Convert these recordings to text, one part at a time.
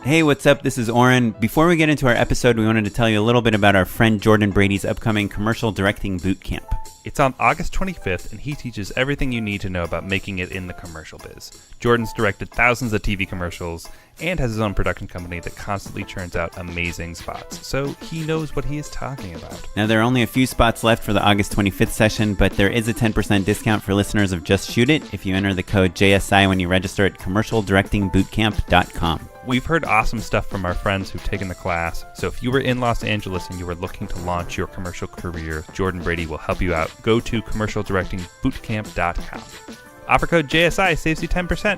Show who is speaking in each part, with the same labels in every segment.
Speaker 1: Hey, what's up? This is Oren. Before we get into our episode, we wanted to tell you a little bit about our friend Jordan Brady's upcoming commercial directing boot camp.
Speaker 2: It's on August 25th, and he teaches everything you need to know about making it in the commercial biz. Jordan's directed thousands of TV commercials and has his own production company that constantly churns out amazing spots, so he knows what he is talking about.
Speaker 1: Now, there are only a few spots left for the August 25th session, but there is a 10% discount for listeners of Just Shoot It if you enter the code JSI when you register at commercialdirectingbootcamp.com.
Speaker 2: We've heard awesome stuff from our friends who've taken the class, so if you were in Los Angeles and you were looking to launch your commercial career, Jordan Brady will help you out. Go to commercialdirectingbootcamp.com. Offer code JSI saves you 10%.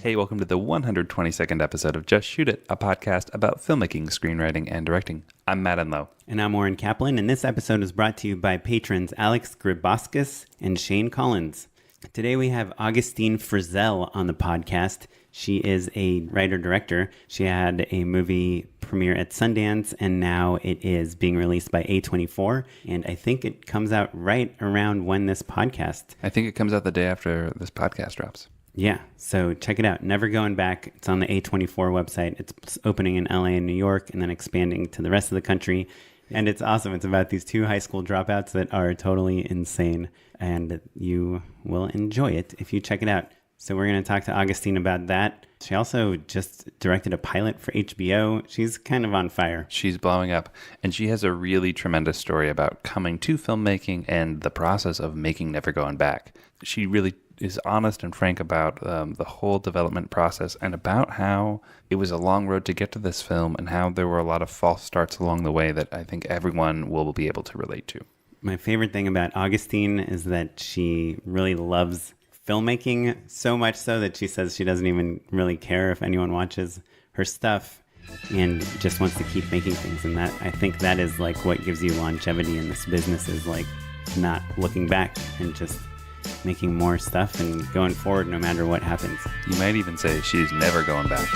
Speaker 2: Hey, welcome to the 122nd episode of Just Shoot It, a podcast about filmmaking, screenwriting, and directing. I'm Matt and Oren.
Speaker 1: And I'm Oren Kaplan, and this episode is brought to you by patrons Alex Griboscus and Shane Collins. Today we have Augustine Frizzell on the podcast. She is a writer-director. She had a movie premiere at Sundance, and now it is being released by A24. And I think it comes out right around when this podcast...
Speaker 3: I think it comes out the day after this podcast drops.
Speaker 1: Yeah, so check it out. Never Goin Back. It's on the A24 website. It's opening in LA and New York and then expanding to the rest of the country. And it's awesome. It's about these two high school dropouts that are totally insane. And you will enjoy it if you check it out. So we're going to talk to Augustine about that. She also just directed a pilot for HBO. She's kind of on fire.
Speaker 3: She's blowing up. And she has a really tremendous story about coming to filmmaking and the process of making Never Goin Back. She really is honest and frank about the whole development process and about how it was a long road to get to this film and how there were a lot of false starts along the way that I think everyone will be able to relate to.
Speaker 1: My favorite thing about Augustine is that she really loves filmmaking, so much so that she says she doesn't even really care if anyone watches her stuff and just wants to keep making things. And that, I think that is like what gives you longevity in this business, is like not looking back and just making more stuff and going forward no matter what happens.
Speaker 3: You might even say she's never going back.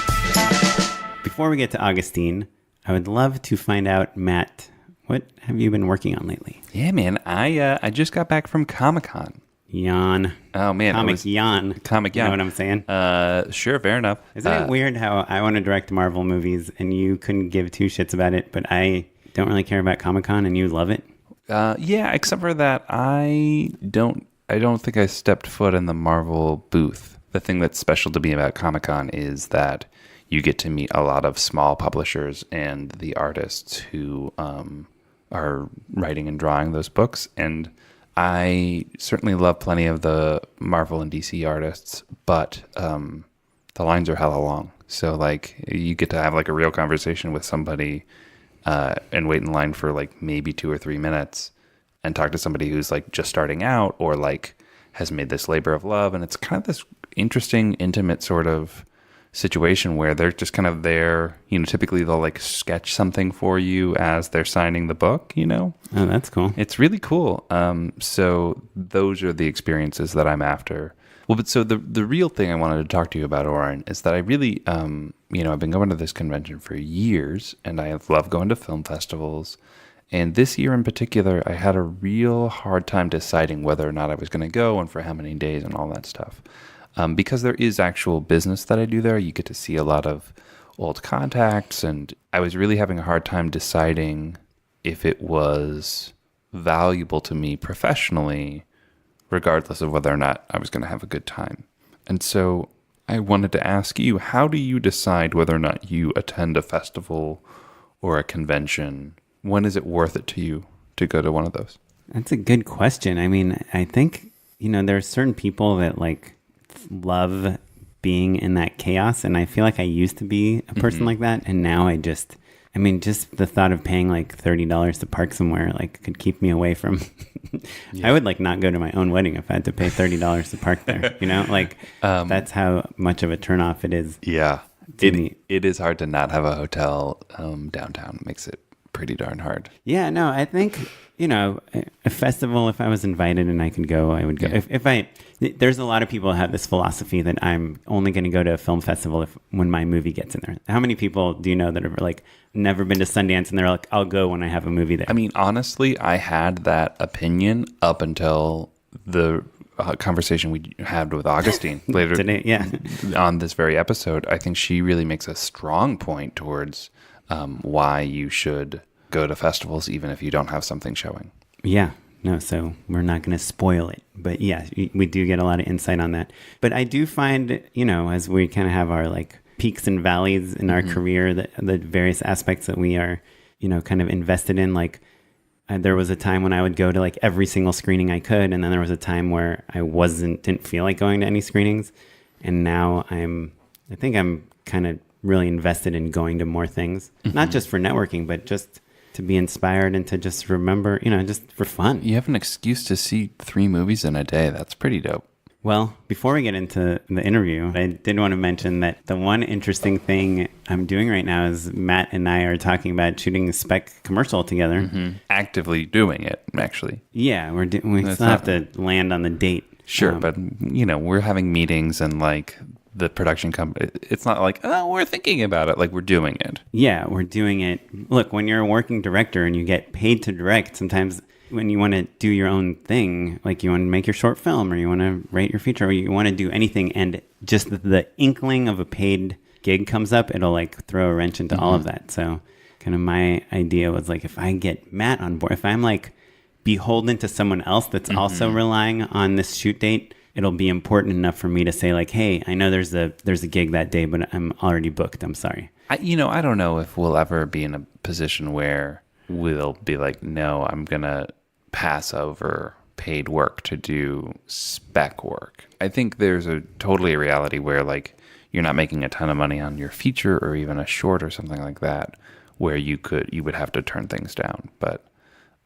Speaker 1: Before we get to Augustine, I would love to find out, Matt, what have you been working on lately?
Speaker 3: Yeah, man. I just got back from Comic-Con.
Speaker 1: Yawn.
Speaker 3: Oh, man.
Speaker 1: Comic yawn.
Speaker 3: Comic yawn.
Speaker 1: You know what I'm saying?
Speaker 3: Sure, fair enough.
Speaker 1: Isn't it weird how I want to direct Marvel movies and you couldn't give two shits about it, but I don't really care about Comic-Con and you love it?
Speaker 3: Yeah, except for that I don't think I stepped foot in the Marvel booth. The thing that's special to me about Comic-Con is that you get to meet a lot of small publishers and the artists who are writing and drawing those books. And I certainly love plenty of the Marvel and DC artists, but the lines are hella long. So like you get to have like a real conversation with somebody and wait in line for like maybe 2 or 3 minutes and talk to somebody who's like just starting out or like has made this labor of love. And it's kind of this interesting, intimate sort of situation where they're just kind of there, you know, typically they'll like sketch something for you as they're signing the book, you know?
Speaker 1: Oh, that's cool.
Speaker 3: It's really cool. So those are the experiences that I'm after. Well, but so the real thing I wanted to talk to you about, Oren, is that I really, I've been going to this convention for years and I love going to film festivals. And this year in particular, I had a real hard time deciding whether or not I was going to go and for how many days and all that stuff. Because there is actual business that I do there. You get to see a lot of old contacts. And I was really having a hard time deciding if it was valuable to me professionally, regardless of whether or not I was going to have a good time. And so I wanted to ask you, how do you decide whether or not you attend a festival or a convention? When is it worth it to you to go to one of those?
Speaker 1: That's a good question. I mean, I think, there are certain people that like love being in that chaos. And I feel like I used to be a person like that. And now just the thought of paying like $30 to park somewhere, like could keep me away from, I would like not go to my own wedding if I had to pay $30 to park there, that's how much of a turnoff it is.
Speaker 3: Yeah. It is hard to not have a hotel downtown. It makes it pretty darn hard.
Speaker 1: Yeah, no, I think, a festival, if I was invited and I could go, I would go. Yeah. There's a lot of people who have this philosophy that I'm only going to go to a film festival when my movie gets in there. How many people do you know that have like never been to Sundance and they're like, I'll go when I have a movie there?
Speaker 3: I mean, honestly, I had that opinion up until the conversation we had with Augustine later
Speaker 1: Today, yeah.
Speaker 3: on this very episode, I think she really makes a strong point towards why you should go to festivals even if you don't have something showing.
Speaker 1: Yeah. No, so we're not going to spoil it. But yeah, we do get a lot of insight on that. But I do find, as we kind of have our like peaks and valleys in our career, the various aspects that we are, kind of invested in, like there was a time when I would go to like every single screening I could. And then there was a time where I didn't feel like going to any screenings. And now I think I'm kind of really invested in going to more things, not just for networking, but just to be inspired and to just remember, just for fun.
Speaker 3: You have an excuse to see 3 movies in a day. That's pretty dope.
Speaker 1: Well, before we get into the interview, I did want to mention that the one interesting thing I'm doing right now is Matt and I are talking about shooting a spec commercial together.
Speaker 3: Actively doing it, actually.
Speaker 1: Yeah, we still have to land on the date.
Speaker 3: Sure, but, we're having meetings and like the production company, it's not like, oh, we're thinking about it. Like, we're doing it.
Speaker 1: Yeah, we're doing it. Look, when you're a working director and you get paid to direct, sometimes when you want to do your own thing, like you want to make your short film or you want to write your feature or you want to do anything, and just the inkling of a paid gig comes up, it'll like throw a wrench into all of that. So kind of my idea was like, if I get Matt on board, if I'm like beholden to someone else that's also relying on this shoot date, it'll be important enough for me to say like, hey, I know there's a gig that day, but I'm already booked. I'm sorry.
Speaker 3: I don't know if we'll ever be in a position where we'll be like, no, I'm going to pass over paid work to do spec work. I think there's totally a reality where like you're not making a ton of money on your feature or even a short or something like that, where you would have to turn things down. But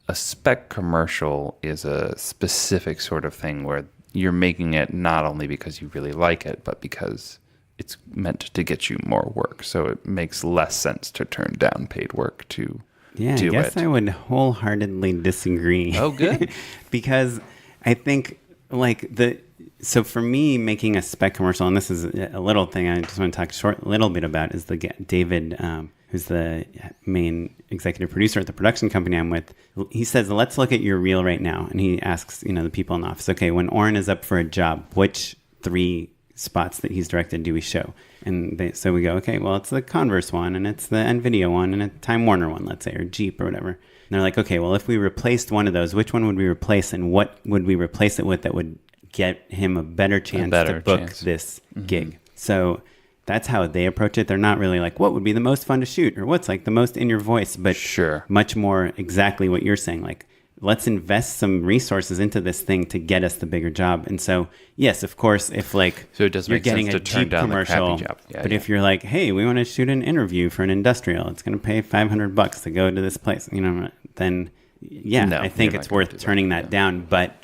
Speaker 3: a spec commercial is a specific sort of thing where you're making it not only because you really like it, but because it's meant to get you more work. So it makes less sense to turn down paid work to do it.
Speaker 1: Yeah, I guess I would wholeheartedly disagree.
Speaker 3: Oh, good.
Speaker 1: Because I think like so for me, making a spec commercial, and this is a little thing I just want to talk a little bit about, is David, who's the main executive producer at the production company I'm with. He says, let's look at your reel right now. And he asks, the people in the office, okay, when Oren is up for a job, which 3 spots that he's directed do we show? And so we go, okay, well, it's the Converse one, and it's the NVIDIA one, and a Time Warner one, let's say, or Jeep or whatever. And they're like, okay, well, if we replaced one of those, which one would we replace, and what would we replace it with that would get him a better chance to book this gig? So that's how they approach it. They're not really like, what would be the most fun to shoot, or what's like the most in your voice, but much more exactly what you're saying. Like, let's invest some resources into this thing to get us the bigger job. And so, yes, of course, if like
Speaker 3: it does
Speaker 1: you're
Speaker 3: make
Speaker 1: getting
Speaker 3: sense
Speaker 1: a
Speaker 3: to turn
Speaker 1: Jeep
Speaker 3: down
Speaker 1: commercial,
Speaker 3: the crappy job.
Speaker 1: but if you're like, hey, we want to shoot an interview for an industrial, it's going to pay $500 to go to this place, then I think it's worth turning that down. But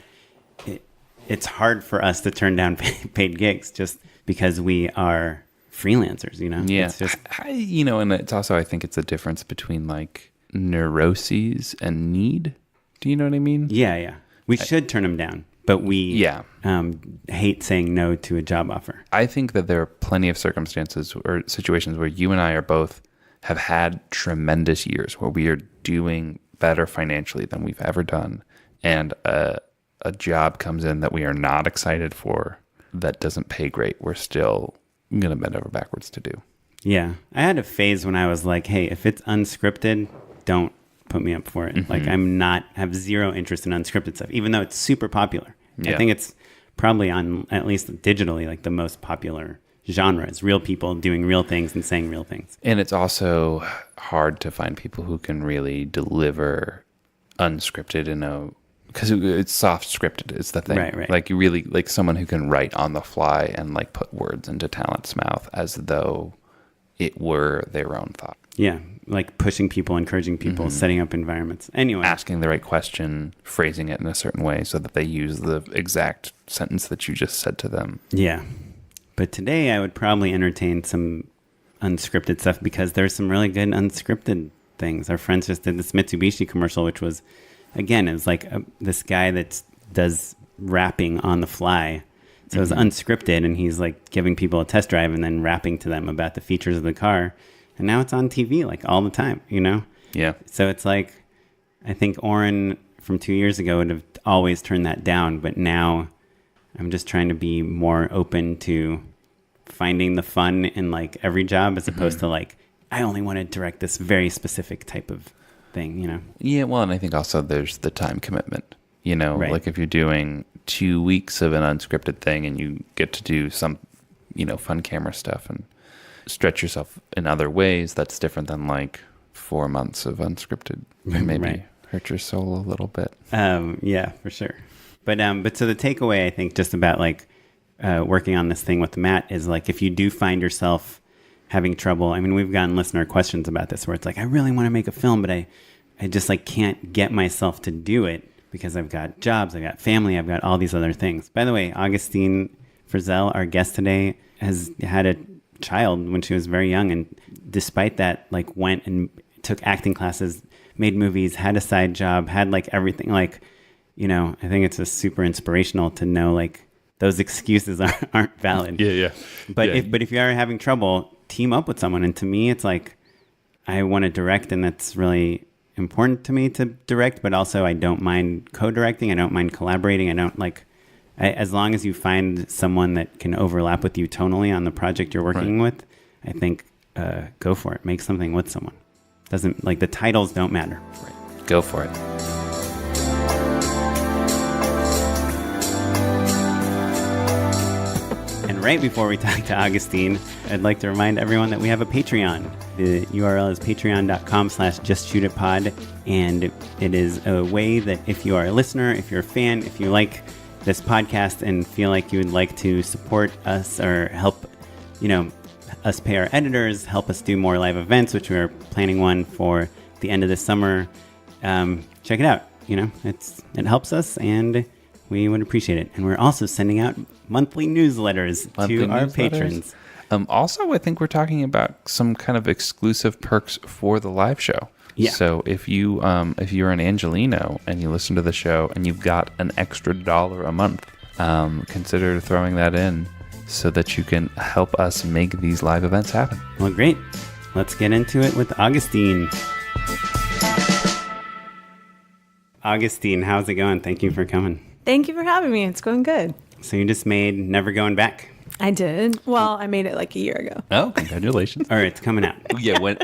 Speaker 1: it's hard for us to turn down paid gigs just because we are freelancers,
Speaker 3: Yeah.
Speaker 1: It's just,
Speaker 3: and it's also, I think it's a difference between like neuroses and need. Do you know what I mean?
Speaker 1: Yeah. We should turn them down, but we hate saying no to a job offer.
Speaker 3: I think that there are plenty of circumstances or situations where you and I are both have had tremendous years where we are doing better financially than we've ever done. And a job comes in that we are not excited for, that doesn't pay great. We're still going to bend over backwards to do.
Speaker 1: Yeah. I had a phase when I was like, hey, if it's unscripted, don't put me up for it. Like, have zero interest in unscripted stuff, even though it's super popular. I think it's probably on, at least digitally, like the most popular genre is real people doing real things and saying real things.
Speaker 3: And it's also hard to find people who can really deliver unscripted because it's soft scripted is the thing.
Speaker 1: Right.
Speaker 3: Like you really, like someone who can write on the fly and like put words into talent's mouth as though it were their own thought.
Speaker 1: Yeah, like pushing people, encouraging people, setting up environments. Anyway.
Speaker 3: Asking the right question, phrasing it in a certain way so that they use the exact sentence that you just said to them.
Speaker 1: Yeah. But today I would probably entertain some unscripted stuff because there's some really good unscripted things. Our friends just did this Mitsubishi commercial, which was, again, it was like this guy that does rapping on the fly. So it was unscripted, and he's like giving people a test drive and then rapping to them about the features of the car. And now it's on TV like all the time,
Speaker 3: Yeah.
Speaker 1: So it's like, I think Oren from 2 years ago would have always turned that down, but now I'm just trying to be more open to finding the fun in like every job as opposed to like, I only want to direct this very specific type of thing, you know?
Speaker 3: Yeah, well, and I think also there's the time commitment, you know,
Speaker 1: Right.
Speaker 3: like if you're doing 2 weeks of an unscripted thing and you get to do some, you know, fun camera stuff and stretch yourself in other ways, that's different than like 4 months of unscripted and maybe
Speaker 1: Right.
Speaker 3: hurt your soul a little bit.
Speaker 1: Yeah, for sure. But so the takeaway, I think, just about like working on this thing with Matt is like, if you do find yourself having trouble, I mean, we've gotten listener questions about this where it's like, I really want to make a film, but I just like can't get myself to do it because I've got jobs, I've got family, I've got all these other things. By the way, Augustine Frizzell, our guest today, has had a child when she was very young, and despite that, like went and took acting classes, made movies, had a side job, had like everything. Like, you know, I think it's just super inspirational to know like those excuses aren't valid.
Speaker 3: Yeah.
Speaker 1: But if you are having trouble, team up with someone. And to me, it's like I want to direct, and that's really important to me to direct. But also, I don't mind co-directing. I don't mind collaborating. I don't like. As long as you find someone that can overlap with you tonally on the project you're working with, I think go for it. Make something with someone. Doesn't like the titles don't matter.
Speaker 3: Right. Go for it.
Speaker 1: And right before we talk to Augustine, I'd like to remind everyone that we have a Patreon. The URL is patreon.com/justshootitpod. And it is a way that if you are a listener, if you're a fan, if you like this podcast and feel like you would like to support us or help, you know, us pay our editors, help us do more live events, which we're planning one for the end of the summer, check it out. You know, it helps us and we would appreciate it. And we're also sending out monthly newsletters to our patrons.
Speaker 3: Also, I think we're talking about some kind of exclusive perks for the live show.
Speaker 1: Yeah.
Speaker 3: So if you're an Angelino and you listen to the show and you've got an extra $1 a month, consider throwing that in so that you can help us make these live events happen.
Speaker 1: Well, great. Let's get into it with Augustine. Augustine, how's it going? Thank you for coming.
Speaker 4: Thank you for having me. It's going good.
Speaker 1: So you just made Never Goin Back.
Speaker 4: I did. Well, I made it like a year ago.
Speaker 3: Oh, congratulations.
Speaker 1: Or it's coming out.
Speaker 3: Yeah, when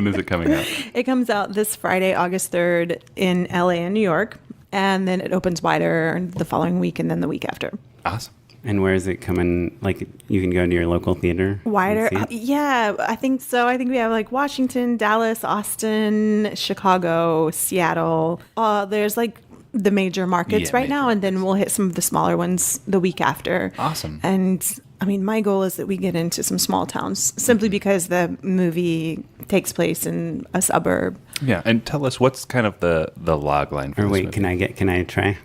Speaker 3: is it coming out?
Speaker 4: It comes out this Friday, August 3rd in LA and New York. And then it opens wider the following week and then the week after.
Speaker 3: Awesome.
Speaker 1: And where is it coming? Like, you can go to your local theater?
Speaker 4: Wider?
Speaker 1: and see it?
Speaker 4: Yeah, I think so. I think we have like Washington, Dallas, Austin, Chicago, Seattle. There's like the major markets right now, and then we'll hit some of the smaller ones the week after.
Speaker 3: Awesome.
Speaker 4: And I mean, my goal is that we get into some small towns simply because the movie takes place in a suburb.
Speaker 3: Yeah, and tell us what's kind of the log line for
Speaker 1: Or
Speaker 3: this
Speaker 1: wait,
Speaker 3: movie.
Speaker 1: can I try?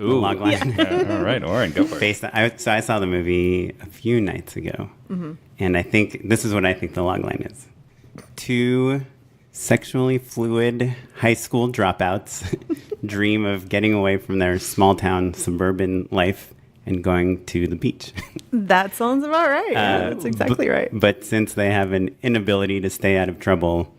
Speaker 3: Ooh.
Speaker 1: The log line?
Speaker 3: Yeah. All right, Oren, go for it.
Speaker 1: So I saw the movie a few nights ago, and I think this is what I think the log line is. 2 sexually fluid high school dropouts dream of getting away from their small town suburban life and going to the beach.
Speaker 4: That sounds about right. Yeah, that's exactly right.
Speaker 1: But since they have an inability to stay out of trouble,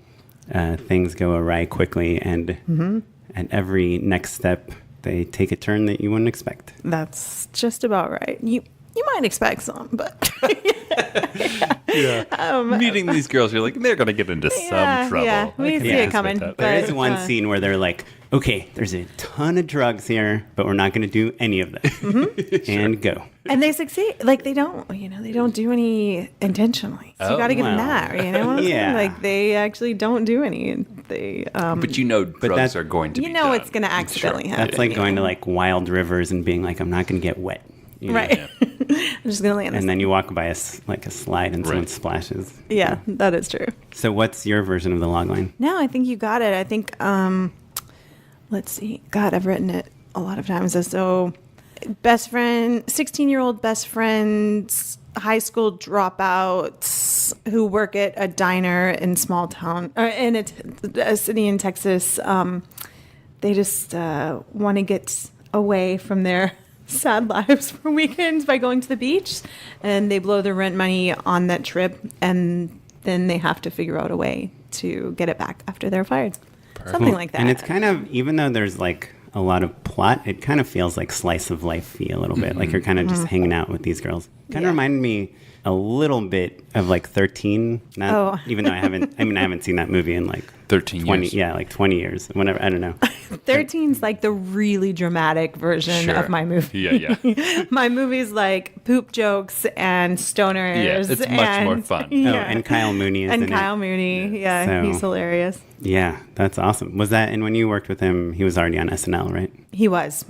Speaker 1: things go awry quickly, and at every next step, they take a turn that you wouldn't expect.
Speaker 4: That's just about right. You might expect some, but
Speaker 3: Meeting these girls, you're like, they're going to get into some trouble.
Speaker 4: Yeah, we see it coming.
Speaker 3: that.
Speaker 1: There
Speaker 4: but,
Speaker 1: is one scene where they're like, okay, there's a ton of drugs here, but we're not going to do any of them. And go.
Speaker 4: and they succeed. Like they don't do any intentionally. So you got to give them
Speaker 1: well,
Speaker 4: that. You know what I'm
Speaker 1: yeah.
Speaker 4: saying? Like they actually don't do any. They,
Speaker 3: But you know drugs
Speaker 1: that's-
Speaker 3: are going to be
Speaker 4: you know,
Speaker 3: done.
Speaker 4: it's going to accidentally happen.
Speaker 1: That's like going to like wild rivers and being like, I'm not going to get wet. You know?
Speaker 4: right. I'm just going to land this.
Speaker 1: And then you walk by a slide and someone
Speaker 3: Right.
Speaker 1: splashes.
Speaker 4: Yeah, that is true.
Speaker 1: So what's your version of the log line?
Speaker 4: No, I think you got it. I think, let's see. God, I've written it a lot of times. So, 16-year-old best friends, high school dropouts who work at a diner in small town, or in a city in Texas. They just want to get away from their sad lives for weekends by going to the beach, and they blow their rent money on that trip, and then they have to figure out a way to get it back after they're fired. Something like that.
Speaker 1: And it's kind of, even though there's like a lot of plot. It kind of feels like slice of life-y a little bit. Like you're kind of just hanging out with these girls. Kind of reminded me a little bit of like 13. Even though I haven't seen that movie in like
Speaker 3: 13
Speaker 1: 20
Speaker 3: years.
Speaker 1: Yeah, like 20 years. Whatever. I don't know.
Speaker 4: 13's like the really dramatic version
Speaker 3: Sure.
Speaker 4: of my movie.
Speaker 3: Yeah.
Speaker 4: My movie's like poop jokes and stoners.
Speaker 3: Yeah, it's much more fun.
Speaker 4: Yeah.
Speaker 1: Oh, and Kyle Mooney is
Speaker 4: And
Speaker 1: in
Speaker 4: Kyle
Speaker 1: it.
Speaker 4: Mooney. Yeah,
Speaker 1: So-
Speaker 4: he's hilarious.
Speaker 1: Yeah, that's awesome. Was that, and when you worked with him, he was already on SNL, right?
Speaker 4: He was.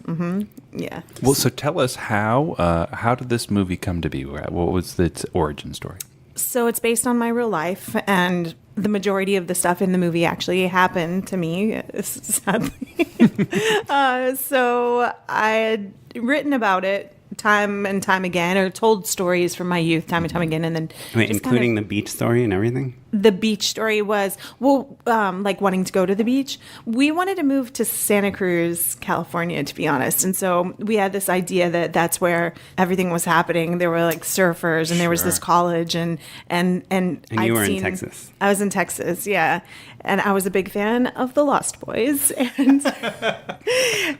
Speaker 4: Yeah.
Speaker 3: Well, so tell us how did this movie come to be? What was its origin story?
Speaker 4: So it's based on my real life, and the majority of the stuff in the movie actually happened to me, sadly. So I had written about it time and time again, or told stories from my youth time and time again, and then
Speaker 1: Wait,
Speaker 4: just
Speaker 1: including the beach story and everything?
Speaker 4: the beach story was, like wanting to go to the beach. We wanted to move to Santa Cruz, California, to be honest. And so we had this idea that that's where everything was happening. There were like surfers, and there was this college, and
Speaker 1: And
Speaker 4: I'd
Speaker 1: you were
Speaker 4: seen-
Speaker 1: in Texas.
Speaker 4: I was in Texas, yeah. And I was a big fan of the Lost Boys, and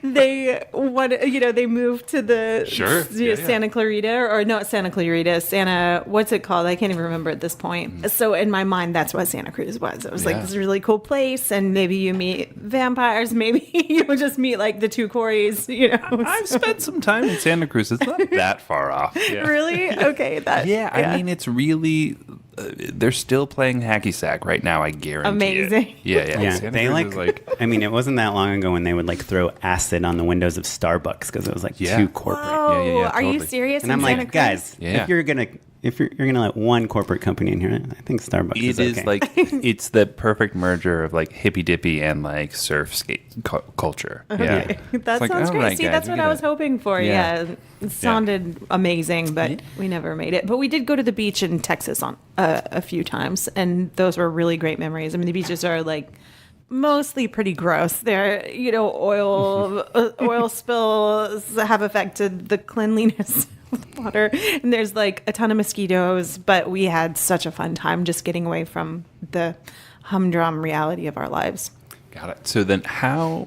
Speaker 4: they moved to the
Speaker 3: Sure. Yeah, yeah.
Speaker 4: Santa Clarita, or not Santa Clarita, what's it called? I can't even remember at this point. So in my mind, that's what Santa Cruz was. It was like
Speaker 3: Yeah.
Speaker 4: this really cool place, and maybe you meet vampires, maybe you'll just meet like the two Coreys,
Speaker 3: I've spent some time in Santa Cruz. It's not that far off. Yeah.
Speaker 4: Really? Okay.
Speaker 3: I mean, it's really. They're still playing hacky sack right now. I guarantee.
Speaker 4: Amazing.
Speaker 3: It. Yeah.
Speaker 1: Yeah,
Speaker 3: Santa
Speaker 1: they
Speaker 3: Cruz
Speaker 1: like,
Speaker 3: is
Speaker 1: I mean, it wasn't that long ago when they would like throw acid on the windows of Starbucks because it was like
Speaker 3: Yeah.
Speaker 1: too corporate.
Speaker 4: Oh,
Speaker 3: Yeah,
Speaker 4: are you
Speaker 3: totally.
Speaker 4: serious?
Speaker 1: And I'm
Speaker 4: in
Speaker 1: like,
Speaker 4: Santa Cruz?
Speaker 1: guys,
Speaker 3: Yeah.
Speaker 1: if you're gonna let one corporate company in here, I think Starbucks
Speaker 3: It
Speaker 1: is okay.
Speaker 3: is like it's the perfect merger of like hippy dippy and like surf skate culture. Yeah,
Speaker 4: That
Speaker 3: It's like,
Speaker 4: sounds
Speaker 3: all
Speaker 4: great.
Speaker 3: right,
Speaker 4: See,
Speaker 3: guys,
Speaker 4: that's
Speaker 3: we
Speaker 4: what I
Speaker 3: gotta-
Speaker 4: was hoping for.
Speaker 3: Yeah.
Speaker 4: Yeah, it sounded amazing, but we never made it. But we did go to the beach in Texas on a few times, and those were really great memories. I mean, the beaches are like mostly pretty gross. They're oil spills have affected the cleanliness of the water, and there's like a ton of mosquitoes. But we had such a fun time just getting away from the humdrum reality of our lives.
Speaker 3: Got it. So then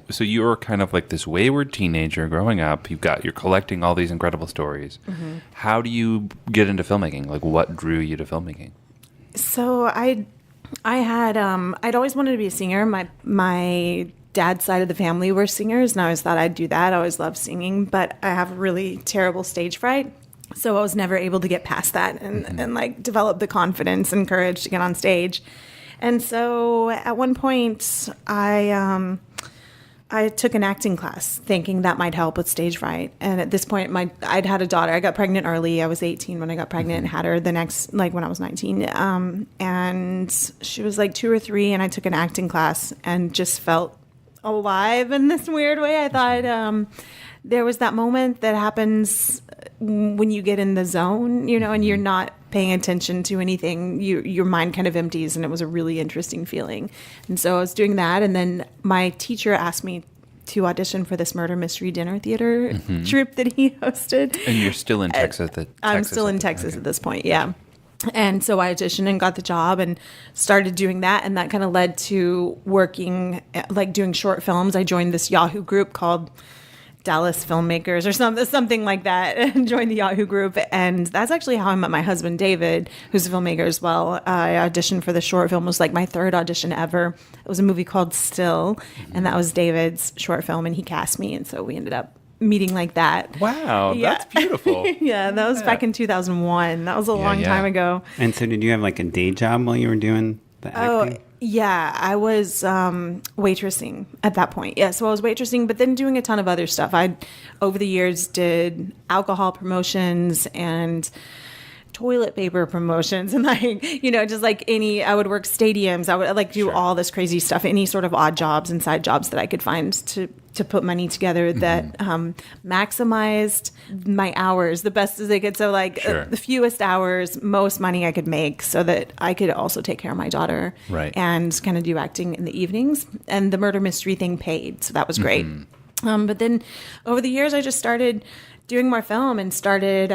Speaker 3: so you're kind of like this wayward teenager growing up. You're collecting all these incredible stories.
Speaker 4: Mm-hmm.
Speaker 3: How do you get into filmmaking? Like what drew you to filmmaking?
Speaker 4: So I'd always wanted to be a singer. My dad's side of the family were singers, and I always thought I'd do that. I always loved singing, but I have really terrible stage fright. So I was never able to get past that and like develop the confidence and courage to get on stage. And so at one point I took an acting class thinking that might help with stage fright. And at this point, I'd had a daughter. I got pregnant early. I was 18 when I got pregnant and had her the next, like when I was 19. And she was like 2 or 3, and I took an acting class and just felt alive in this weird way. I thought there was that moment that happens when you get in the zone, and you're not paying attention to anything. Your mind kind of empties, and it was a really interesting feeling. And so I was doing that, and then my teacher asked me to audition for this murder mystery dinner theater troupe that he hosted.
Speaker 3: And you're still in Texas.
Speaker 4: I'm still in Texas at this point, yeah. And so I auditioned and got the job and started doing that. And that kind of led to working, like doing short films. I joined this Yahoo group called Dallas Filmmakers or something like that, and joined the Yahoo group. And that's actually how I met my husband, David, who's a filmmaker as well. I auditioned for the short film. It was like my 3rd audition ever. It was a movie called Still, and that was David's short film, and he cast me. And so we ended up meeting like that.
Speaker 3: Wow,
Speaker 4: Yeah.
Speaker 3: that's beautiful.
Speaker 4: Yeah, that was back in 2001. That was a long
Speaker 3: yeah.
Speaker 4: time ago.
Speaker 1: And so did you have like a day job while you were doing the acting?
Speaker 4: Yeah, I was waitressing at that point. Yeah, so I was waitressing, but then doing a ton of other stuff. I, over the years, did alcohol promotions and toilet paper promotions, and just like I would work stadiums. I would like do all this crazy stuff, any sort of odd jobs and side jobs that I could find to put money together that maximized my hours the best as they could. So the fewest hours, most money I could make, so that I could also take care of my daughter,
Speaker 3: Right.
Speaker 4: and kind of do acting in the evenings. And the murder mystery thing paid, so that was great. But then over the years, I just started doing more film and started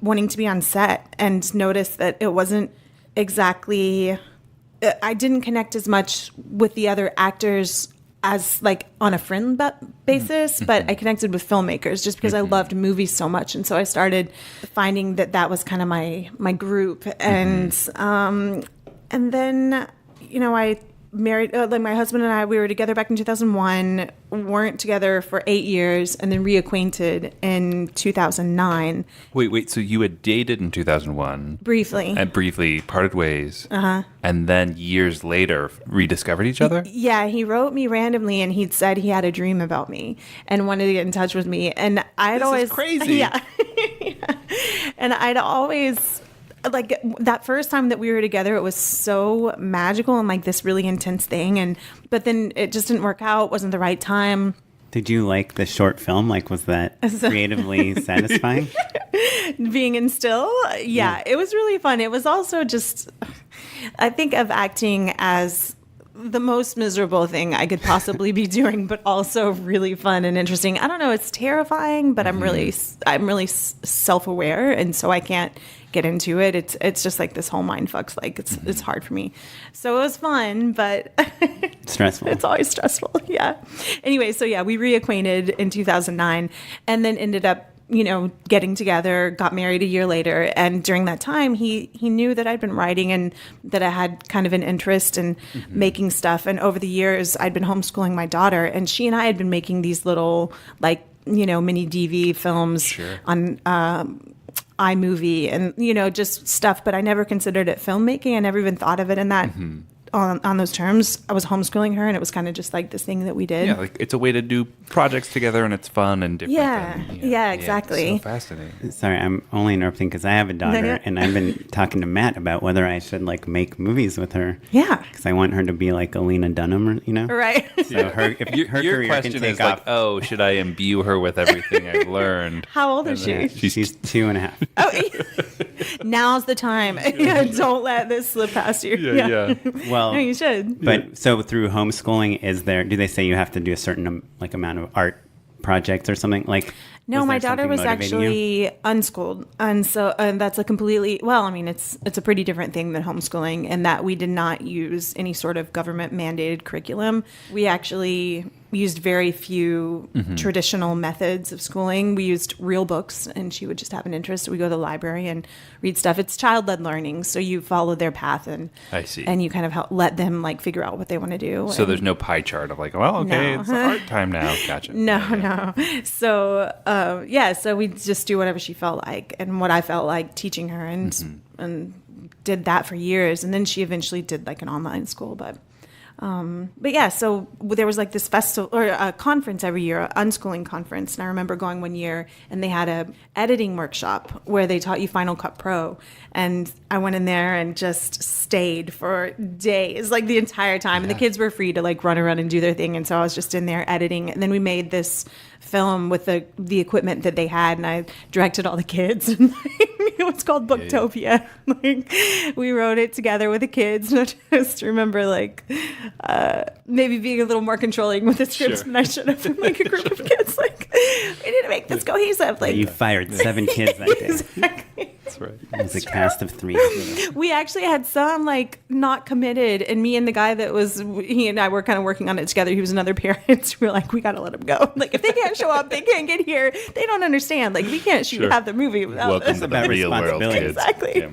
Speaker 4: wanting to be on set, and noticed that it wasn't exactly, I didn't connect as much with the other actors as like on a friend basis, but I connected with filmmakers just because I loved movies so much. And so I started finding that was kind of my group. And then, I married, like my husband and I, we were together back in 2001, weren't together for 8 years, and then reacquainted in 2009.
Speaker 3: Wait. So you had dated in 2001.
Speaker 4: Briefly.
Speaker 3: And briefly parted ways. And then years later rediscovered each other?
Speaker 4: Yeah, he wrote me randomly, and he'd said he had a dream about me and wanted to get in touch with me. And I'd always...
Speaker 3: This is crazy.
Speaker 4: Yeah. And I'd always... Like that first time that we were together, it was so magical and like this really intense thing. But then it just didn't work out. Wasn't the right time.
Speaker 1: Did you like the short film? Like, was that creatively satisfying?
Speaker 4: Being in still? Yeah, it was really fun. It was also just, I think of acting as the most miserable thing I could possibly be doing, but also really fun and interesting. I don't know. It's terrifying, but I'm really self-aware. And so I can't get into it. It's just like this whole mind fuck's like it's hard for me. So it was fun, but
Speaker 1: stressful.
Speaker 4: It's always stressful. Yeah. Anyway, so yeah, we reacquainted in 2009 and then ended up, getting together, got married a year later. And during that time, he knew that I'd been writing and that I had kind of an interest in making stuff. And over the years, I'd been homeschooling my daughter, and she and I had been making these little mini DV films on iMovie and, just stuff, but I never considered it filmmaking. I never even thought of it in that on those terms. I was homeschooling her, and it was kind of just like this thing that we did.
Speaker 3: Yeah, like it's a way to do projects together, and it's fun and different.
Speaker 4: Yeah, exactly.
Speaker 3: Yeah, so fascinating.
Speaker 1: Sorry, I'm only interrupting because I have a daughter, and I've been talking to Matt about whether I should make movies with her.
Speaker 4: Yeah,
Speaker 1: because I want her to be like Alina Dunham,
Speaker 4: Right.
Speaker 1: So if her
Speaker 3: your
Speaker 1: career
Speaker 3: question
Speaker 1: can take
Speaker 3: is
Speaker 1: off.
Speaker 3: oh, should I imbue her with everything I've learned?
Speaker 4: How old is she?
Speaker 1: She's 2.5.
Speaker 4: Oh, now's the time. Don't let this slip past you.
Speaker 3: Yeah.
Speaker 1: Well,
Speaker 4: no, you should.
Speaker 1: But so through homeschooling, do they say you have to do a certain amount of art projects or something?
Speaker 4: No, my daughter was actually unschooled, and so that's a completely it's a pretty different thing than homeschooling in that we did not use any sort of government mandated curriculum. We actually used very few traditional methods of schooling. We used real books, and she would just have an interest. We go to the library and read stuff. It's child-led learning, so you follow their path, and
Speaker 3: I see,
Speaker 4: and you kind of let them figure out what they want to do.
Speaker 3: So there's no pie chart of it's art time now. Gotcha.
Speaker 4: No. So so we just do whatever she felt like and what I felt like teaching her, and did that for years, and then she eventually did an online school, but yeah, so there was this festival or a conference every year, an unschooling conference. And I remember going one year and they had a editing workshop where they taught you Final Cut Pro. And I went in there and just stayed for days, the entire time. And the kids were free to run around and do their thing. And so I was just in there editing. And then we made this film with the equipment that they had, and I directed all the kids. And it was called Booktopia. We wrote it together with the kids. And I just remember maybe being a little more controlling with the scripts than I should have in a group of kids. We need to make this cohesive.
Speaker 1: You fired 7 kids that day.
Speaker 4: Exactly.
Speaker 3: That's right.
Speaker 1: It was a cast of 3.
Speaker 4: We actually had some not committed, and me and the guy that was, he and I were kind of working on it together. He was another parent. We were we got to let them go. If they can't show up, they can't get here. They don't understand. We can't shoot half the movie without
Speaker 3: Welcome to the real world, kids.
Speaker 4: Exactly.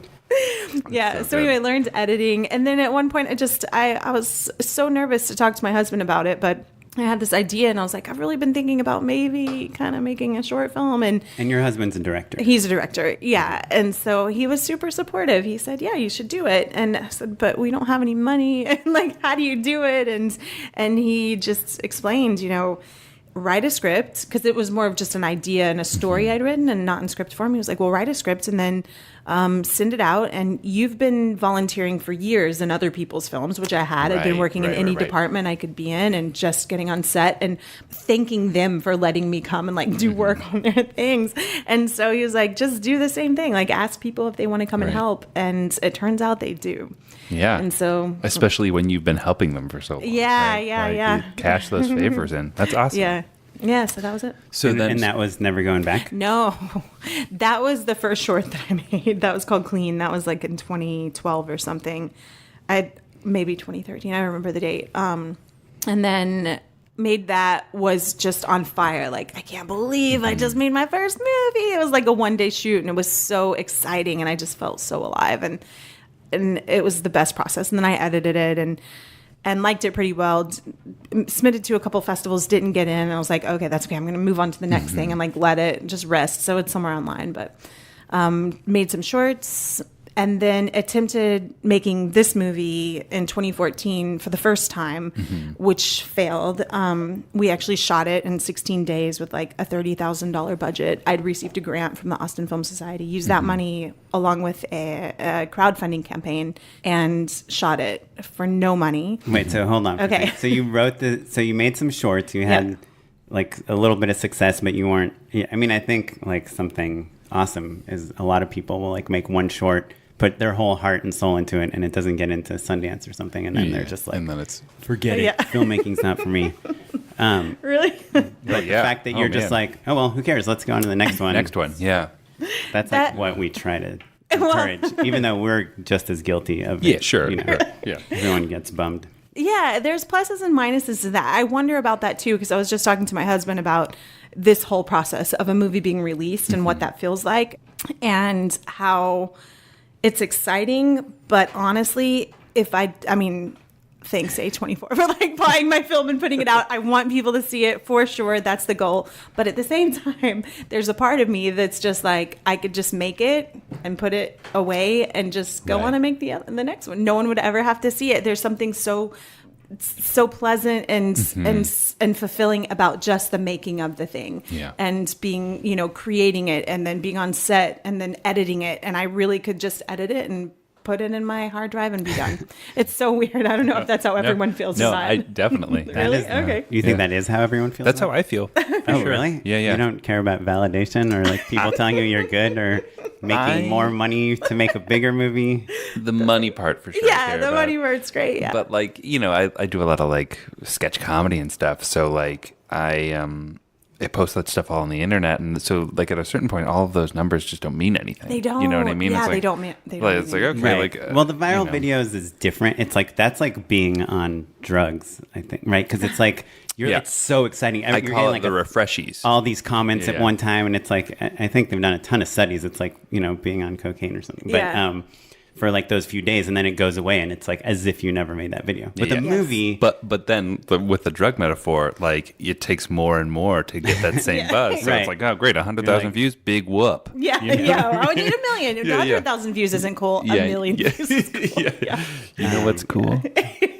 Speaker 4: Yeah. So anyway, I learned editing, and then at one point, I was so nervous to talk to my husband about it, but I had this idea, and I was I've really been thinking about maybe kind of making a short film. And
Speaker 1: your husband's a director.
Speaker 4: He's a director, yeah. And so he was super supportive. He said, yeah, you should do it. And I said, but we don't have any money. And how do you do it? And he just explained, write a script, because it was more of just an idea and a story I'd written and not in script form. He was well, write a script and then send it out. And you've been volunteering for years in other people's films, which I had. I'd been working in any department I could be in and just getting on set and thanking them for letting me come and do work on their things. And so he was just do the same thing. Ask people if they want to come and help. And it turns out they do.
Speaker 3: Yeah.
Speaker 4: And so,
Speaker 3: especially when you've been helping them for so long.
Speaker 4: Yeah.
Speaker 3: You cash those favors in. That's awesome.
Speaker 4: Yeah, so that was it.
Speaker 1: And that was Never Going Back?
Speaker 4: No, that was the first short that I made. That was called Clean. That was in 2012 or something. Maybe 2013. I remember the date. And then made that was just on fire. Like, I can't believe I just made my first movie. It was like a one-day shoot, and it was so exciting, and I just felt so alive, and it was the best process. And then I edited it and liked it pretty well. Submitted to a couple festivals, didn't get in. And I was like, okay, that's okay. I'm going to move on to the next thing and like let it just rest. So it's somewhere online, but made some shorts. And then attempted making this movie in 2014 for the first time, which failed. We actually shot it in 16 days with like a $30,000 budget. I'd received a grant from the Austin Film Society, used that money along with a crowdfunding campaign, and shot it for no money.
Speaker 1: Wait, so hold on.
Speaker 4: Okay.
Speaker 1: So you you made some shorts. You had like a little bit of success, but you weren't. I mean, I think like something awesome is a lot of people will like make one short, put their whole heart and soul into it, and it doesn't get into Sundance or something, and then they're just like,
Speaker 3: and then it's
Speaker 1: forget it. Filmmaking's not for me.
Speaker 4: Really?
Speaker 1: But the fact that you're just like, oh, well, who cares? Let's go on to the next one.
Speaker 3: next one. Yeah.
Speaker 1: That's like what we try to encourage, even though we're just as guilty of it.
Speaker 3: Yeah, sure.
Speaker 1: You know,
Speaker 3: Yeah.
Speaker 1: everyone gets bummed.
Speaker 4: Yeah, there's pluses and minuses to that. I wonder about that too, because I was just talking to my husband about this whole process of a movie being released and what that feels like, and how it's exciting, but honestly, thanks A24 for like buying my film and putting it out. I want people to see it for sure. That's the goal. But at the same time, there's a part of me that's just like, I could just make it and put it away and just go on and make the next one. No one would ever have to see it. There's something so pleasant and fulfilling about just the making of the thing, and being, creating it, and then being on set and then editing it. And I really could just edit it and put it in my hard drive and be done. It's so weird. I don't know if that's how everyone feels.
Speaker 3: No,
Speaker 4: inside.
Speaker 3: I definitely.
Speaker 4: Really? Okay.
Speaker 1: You think that is how everyone feels?
Speaker 3: That's
Speaker 1: about
Speaker 3: how I feel.
Speaker 1: Oh, really?
Speaker 3: Yeah.
Speaker 1: You don't care about validation or like people telling you you're good or making more money to make a bigger movie?
Speaker 3: The money part for sure. I
Speaker 4: Yeah,
Speaker 3: care
Speaker 4: the
Speaker 3: about.
Speaker 4: money part's great. Yeah.
Speaker 3: But like, I do a lot of like sketch comedy and stuff. So like I post that stuff all on the internet, and so like at a certain point, all of those numbers just don't mean anything.
Speaker 4: They don't.
Speaker 3: You know what I mean?
Speaker 4: Yeah,
Speaker 3: it's like,
Speaker 4: they don't mean.
Speaker 3: It's like, okay,
Speaker 1: Right.
Speaker 3: like
Speaker 1: well, the viral videos is different. It's like that's like being on drugs, I think, right? Because it's like it's so exciting.
Speaker 3: I
Speaker 1: You're
Speaker 3: call it
Speaker 1: like
Speaker 3: the refreshies.
Speaker 1: all these comments
Speaker 3: Yeah,
Speaker 1: at
Speaker 3: yeah.
Speaker 1: one time, and it's like I think they've done a ton of studies. It's like being on cocaine or something. But for like those few days, and then it goes away, and it's like as if you never made that video. With
Speaker 3: Yeah.
Speaker 1: a movie,
Speaker 3: But then with the drug metaphor, like it takes more and more to get that same buzz. So
Speaker 1: Right.
Speaker 3: it's like, oh, great, 100,000
Speaker 1: You're like-
Speaker 3: views, big whoop.
Speaker 4: Yeah, I would need 1 million.
Speaker 3: Yeah,
Speaker 4: 100,000 views isn't cool.
Speaker 3: Yeah,
Speaker 4: 1 million
Speaker 3: yeah.
Speaker 4: views is cool. Yeah.
Speaker 3: You know what's cool?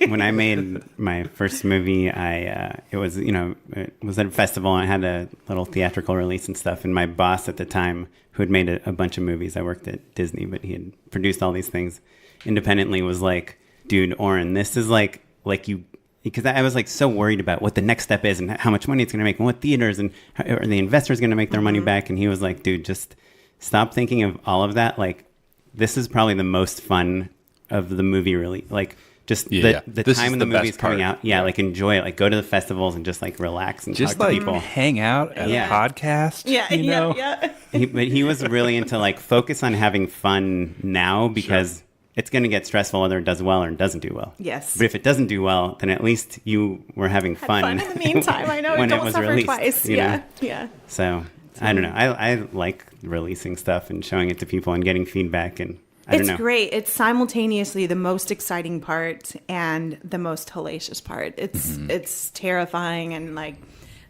Speaker 1: when I made my first movie, it was at a festival, and I had a little theatrical release and stuff. And my boss at the time, who had made a bunch of movies, I worked at Disney, but he had produced all these things independently, was like, dude, Oren, this is like you, because I was like so worried about what the next step is and how much money it's going to make and what theaters and are the investors going to make their money back. And he was like, dude, just stop thinking of all of that. Like, this is probably the most fun of the movie, really. Like, just the
Speaker 3: This
Speaker 1: time
Speaker 3: is
Speaker 1: when the
Speaker 3: the
Speaker 1: movie's
Speaker 3: best
Speaker 1: coming
Speaker 3: part.
Speaker 1: out. Yeah, like enjoy it. Like, go to the festivals and just like relax and
Speaker 3: Just
Speaker 1: talk to
Speaker 3: like
Speaker 1: people.
Speaker 3: hang out at
Speaker 1: Yeah.
Speaker 3: a podcast.
Speaker 4: Yeah,
Speaker 3: you know?
Speaker 4: yeah.
Speaker 1: But he was really into like focus on having fun now, because it's going to get stressful whether it does well or it doesn't do well.
Speaker 4: Yes.
Speaker 1: But if it doesn't do well, then at least you were having fun.
Speaker 4: Fun in the meantime. I know.
Speaker 1: when
Speaker 4: Don't
Speaker 1: it was
Speaker 4: suffer
Speaker 1: released,
Speaker 4: twice.
Speaker 1: you know?
Speaker 4: Yeah.
Speaker 1: So I don't know. I like releasing stuff and showing it to people and getting feedback, and I don't know.
Speaker 4: It's great. It's simultaneously the most exciting part and the most hellacious part. It's terrifying and like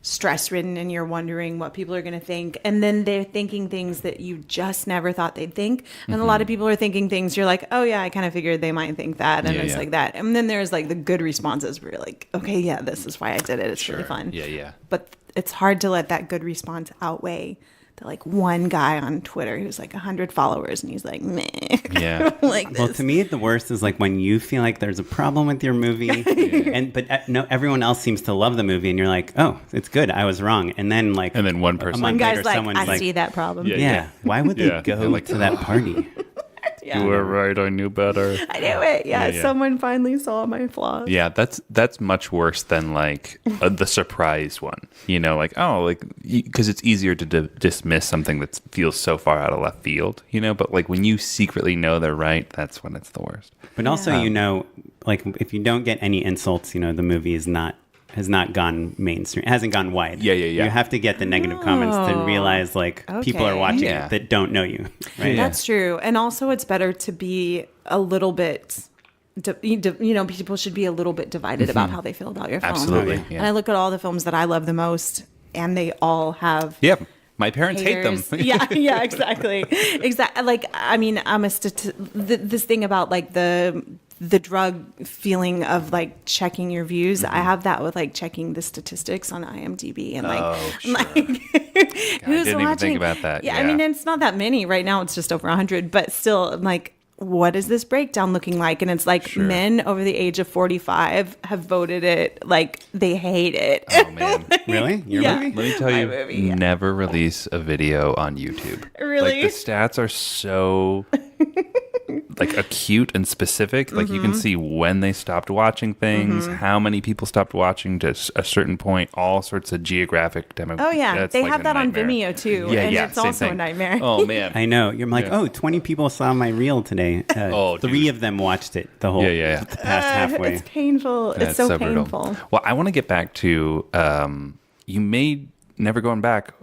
Speaker 4: stress ridden, and you're wondering what people are going to think, and then they're thinking things that you just never thought they'd think, and a lot of people are thinking things you're like, oh yeah, I kind of figured they might think that, and it's like that, and then there's like the good responses where you're like, okay, yeah, this is why I did it. It's really fun.
Speaker 3: Yeah.
Speaker 4: But it's hard to let that good response outweigh the like one guy on Twitter who's like 100 followers and he's like, meh.
Speaker 3: Yeah.
Speaker 4: Like this.
Speaker 1: Well, to me, the worst is like when you feel like there's a problem with your movie, but no, everyone else seems to love the movie, and you're like, oh, it's good, I was wrong, and then
Speaker 3: one person,
Speaker 4: One guy's like,
Speaker 1: someone's
Speaker 4: I see that problem.
Speaker 1: Yeah, why would they go to that party?
Speaker 4: Yeah.
Speaker 3: You were right. I knew better.
Speaker 4: I knew it. Yeah, someone finally saw my flaws.
Speaker 3: Yeah, that's much worse than like the surprise one. You know, like, oh, like, because it's easier to dismiss something that feels so far out of left field. You know, but like when you secretly know they're right, that's when it's the worst.
Speaker 1: But also, like if you don't get any insults, the movie is not has not gone mainstream, hasn't gone wide.
Speaker 3: Yeah.
Speaker 1: You have to get the negative comments to realize like people are watching
Speaker 3: Yeah.
Speaker 1: it that don't know you. Right?
Speaker 4: That's true. And also it's better to be a little bit, people should be a little bit divided about how they feel about your film.
Speaker 3: Absolutely.
Speaker 1: Okay.
Speaker 3: Yeah.
Speaker 4: And I look at all the films that I love the most and they all have
Speaker 3: Yep. My parents hate them.
Speaker 4: haters. yeah, exactly. Exactly. Like, I mean, I'm this thing about like the drug feeling of like checking your views. I have that with like checking the statistics on IMDb and like,
Speaker 3: Sure.
Speaker 4: like
Speaker 3: I
Speaker 4: who's
Speaker 3: didn't
Speaker 4: watching?
Speaker 3: even think about that.
Speaker 4: Yeah, I mean, it's not that many right now. It's just over 100, but still, I'm like, what is this breakdown looking like? And it's like men over the age of 45 have voted it like they hate it.
Speaker 3: Oh, man.
Speaker 1: Really? Your
Speaker 4: Yeah.
Speaker 1: movie?
Speaker 3: Let me tell
Speaker 4: My
Speaker 3: you,
Speaker 4: movie, yeah.
Speaker 3: never release a video on YouTube.
Speaker 4: Really?
Speaker 3: Like the stats are so like acute and specific. Like you can see when they stopped watching things, how many people stopped watching to a certain point, all sorts of geographic demographics.
Speaker 4: Oh yeah, they have that on Vimeo too,
Speaker 3: Yeah,
Speaker 4: and
Speaker 3: yeah,
Speaker 4: it's
Speaker 3: same
Speaker 4: also
Speaker 3: thing.
Speaker 4: a nightmare.
Speaker 3: Oh man.
Speaker 1: I know. You're like,
Speaker 3: Yeah.
Speaker 1: 20 people saw my reel today.
Speaker 3: Oh, dude.
Speaker 1: 3 of them watched it the whole
Speaker 3: Yeah.
Speaker 1: the past halfway.
Speaker 4: It's painful.
Speaker 3: Yeah,
Speaker 4: It's so
Speaker 3: brutal.
Speaker 4: painful.
Speaker 3: Well, I want to get back to you made Never Going Back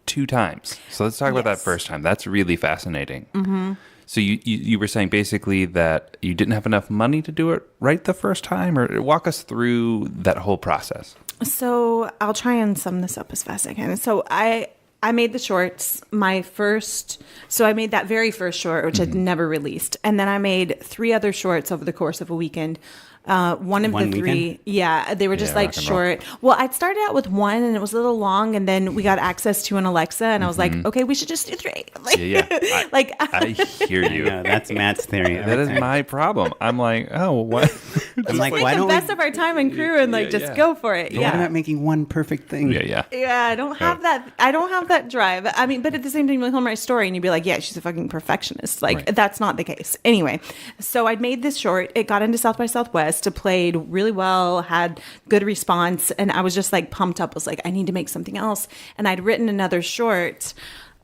Speaker 3: 2 times. So let's talk about that
Speaker 4: Yes.
Speaker 3: first time. That's really fascinating. So you were saying basically that you didn't have enough money to do it right the first time, or walk us through that whole process.
Speaker 4: So I'll try and sum this up as fast as I can. So I made the shorts. So I made that very first short, which I'd never released, and then I made 3 other shorts over the course of a weekend. One of
Speaker 1: One
Speaker 4: the 3,
Speaker 1: weekend?
Speaker 4: yeah, they were just
Speaker 3: Yeah,
Speaker 4: like
Speaker 3: rock and roll.
Speaker 4: short. Well, I'd started out with 1 and it was a little long, and then we got access to an Alexa, and I was like, okay, we should just do 3. Like,
Speaker 3: Yeah. I hear you.
Speaker 1: No, that's Matt's theory.
Speaker 3: That is my problem. I'm like, oh, what?
Speaker 1: I'm like,
Speaker 4: make
Speaker 1: why
Speaker 4: the
Speaker 1: don't
Speaker 4: best
Speaker 1: we?
Speaker 4: of our time and crew and like
Speaker 3: Yeah,
Speaker 4: just
Speaker 3: yeah.
Speaker 4: go for it.
Speaker 1: What
Speaker 4: Yeah.
Speaker 1: about making one perfect thing?
Speaker 3: Yeah.
Speaker 4: Yeah, I don't have that. I don't have that drive. I mean, but at the same time, you'll tell my story and you'd be like, yeah, she's a fucking perfectionist. Like,
Speaker 3: Right.
Speaker 4: that's not the case. Anyway, so I'd made this short. It got into South by Southwest. It played really well, had good response. And I was just like pumped up. I was like, I need to make something else. And I'd written another short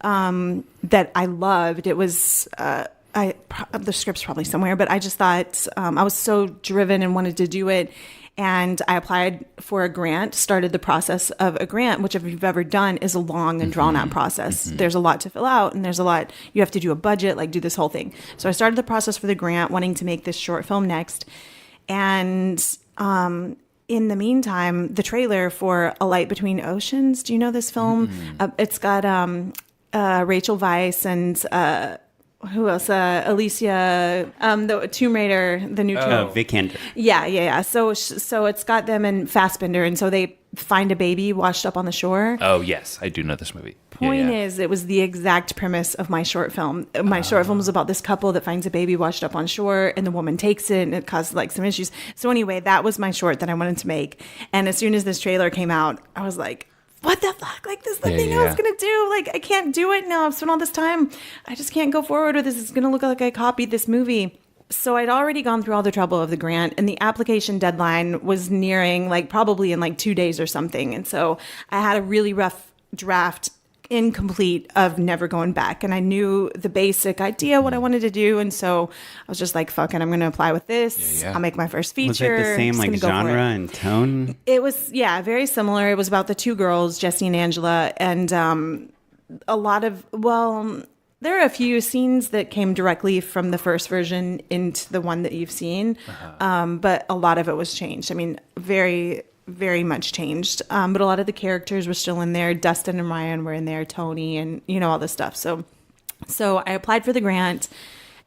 Speaker 4: that I loved. It was, the script's probably somewhere, but I just thought I was so driven and wanted to do it. And I applied for a grant, started the process of a grant, which if you've ever done is a long and drawn out process. There's a lot to fill out and there's a lot, you have to do a budget, like do this whole thing. So I started the process for the grant, wanting to make this short film next. And in the meantime, the trailer for A Light Between Oceans, do you know this film? It's got Rachel Weisz and who else? Alicia, the Tomb Raider, the new Tomb
Speaker 1: Oh, Vikander.
Speaker 4: Yeah. So it's got them in Fassbender, and so they find a baby washed up on the shore.
Speaker 3: Oh, yes. I do know this movie.
Speaker 4: Point is, it was the exact premise of my short film. My short film was about this couple that finds a baby washed up on shore, and the woman takes it, and it caused like some issues. So anyway, that was my short that I wanted to make. And as soon as this trailer came out, I was like, what the fuck? Like, this is the thing I was going to do. Like, I can't do it now. I've spent all this time. I just can't go forward with this. It's going to look like I copied this movie. So I'd already gone through all the trouble of the grant, and the application deadline was nearing, like, probably in like 2 days or something. And so I had a really rough draft, incomplete, of Never Going Back. And I knew the basic idea, what I wanted to do. And so I was just like, fuck it, I'm going to apply with this.
Speaker 3: Yeah.
Speaker 4: I'll make my first feature.
Speaker 1: Was it the same
Speaker 4: Just
Speaker 1: like
Speaker 4: gonna go for
Speaker 1: genre
Speaker 4: it.
Speaker 1: and tone?
Speaker 4: It was, yeah, very similar. It was about the 2 girls, Jessie and Angela, and a lot of, there are a few scenes that came directly from the first version into the one that you've seen, but a lot of it was changed. I mean, very, very much changed. But a lot of the characters were still in there. Dustin and Ryan were in there, Tony, and all this stuff. So I applied for the grant,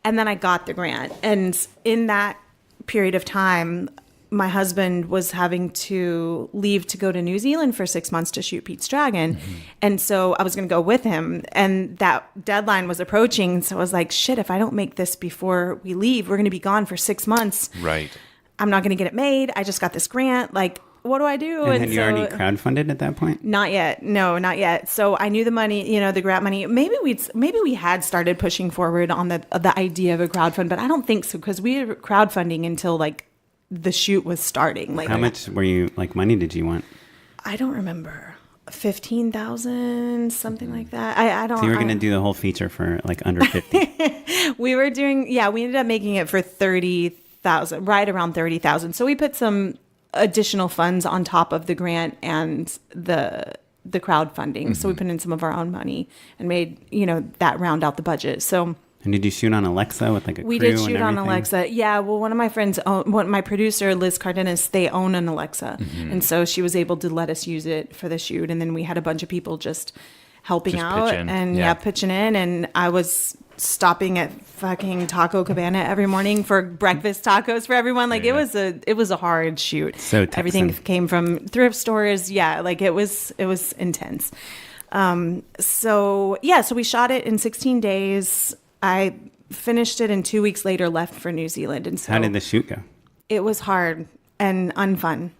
Speaker 4: and then I got the grant. And in that period of time, my husband was having to leave to go to New Zealand for 6 months to shoot Pete's Dragon. And so I was going to go with him, and that deadline was approaching. So I was like, shit, if I don't make this before we leave, we're going to be gone for 6 months.
Speaker 3: Right.
Speaker 4: I'm not going to get it made. I just got this grant. Like, what do I do?
Speaker 1: And had you already crowdfunded at that point?
Speaker 4: Not yet. No, not yet. So I knew the money, the grant money. Maybe we had started pushing forward on the idea of a crowdfund, but I don't think so, because we were crowdfunding until like the shoot was starting. Like,
Speaker 1: How much were you, like, money did you want?
Speaker 4: I don't remember. 15,000, something like that. I don't.
Speaker 1: So you were going to do the whole feature for like under 50.
Speaker 4: We ended up making it for 30,000, right around 30,000. So we put some additional funds on top of the grant and the crowdfunding. So we put in some of our own money and made, that round out the budget. So.
Speaker 1: And did you shoot on Alexa with like a
Speaker 4: We
Speaker 1: crew
Speaker 4: did shoot
Speaker 1: and
Speaker 4: on
Speaker 1: everything?
Speaker 4: Alexa. Yeah, well, one of my friends, my producer, Liz Cardenas, they own an Alexa. And so she was able to let us use it for the shoot. And then we had a bunch of people just helping
Speaker 3: Just
Speaker 4: out
Speaker 3: pitch in.
Speaker 4: and
Speaker 3: Yeah.
Speaker 4: pitching in. And I was stopping at fucking Taco Cabana every morning for breakfast tacos for everyone. Like it was a hard shoot.
Speaker 1: So Texan.
Speaker 4: Everything came from thrift stores. Yeah, like it was intense. So we shot it in 16 days. I finished it and 2 weeks later left for New Zealand. And so
Speaker 1: How did the shoot go?
Speaker 4: it was hard and unfun.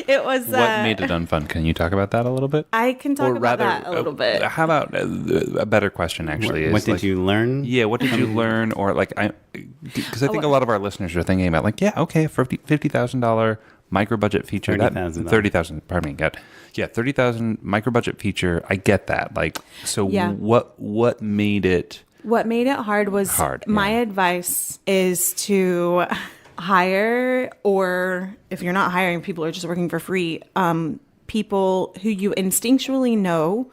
Speaker 4: It was.
Speaker 3: What made it unfun? Can you talk about that a little bit?
Speaker 4: I can talk about that a little bit.
Speaker 3: How about a better question? Actually,
Speaker 1: What
Speaker 3: is
Speaker 1: did
Speaker 3: like,
Speaker 1: you learn?
Speaker 3: Yeah, what did you learn? Or like, because I think a lot of our listeners are thinking about like, yeah, okay, $50,000 micro budget feature,
Speaker 1: $30,000.
Speaker 3: 30,000. Pardon me, yeah, 30,000 micro budget feature. I get that. Like, so
Speaker 4: Yeah.
Speaker 3: what made it?
Speaker 4: What made it hard was my advice is to hire, or if you're not hiring, people are just working for free, people who you instinctually know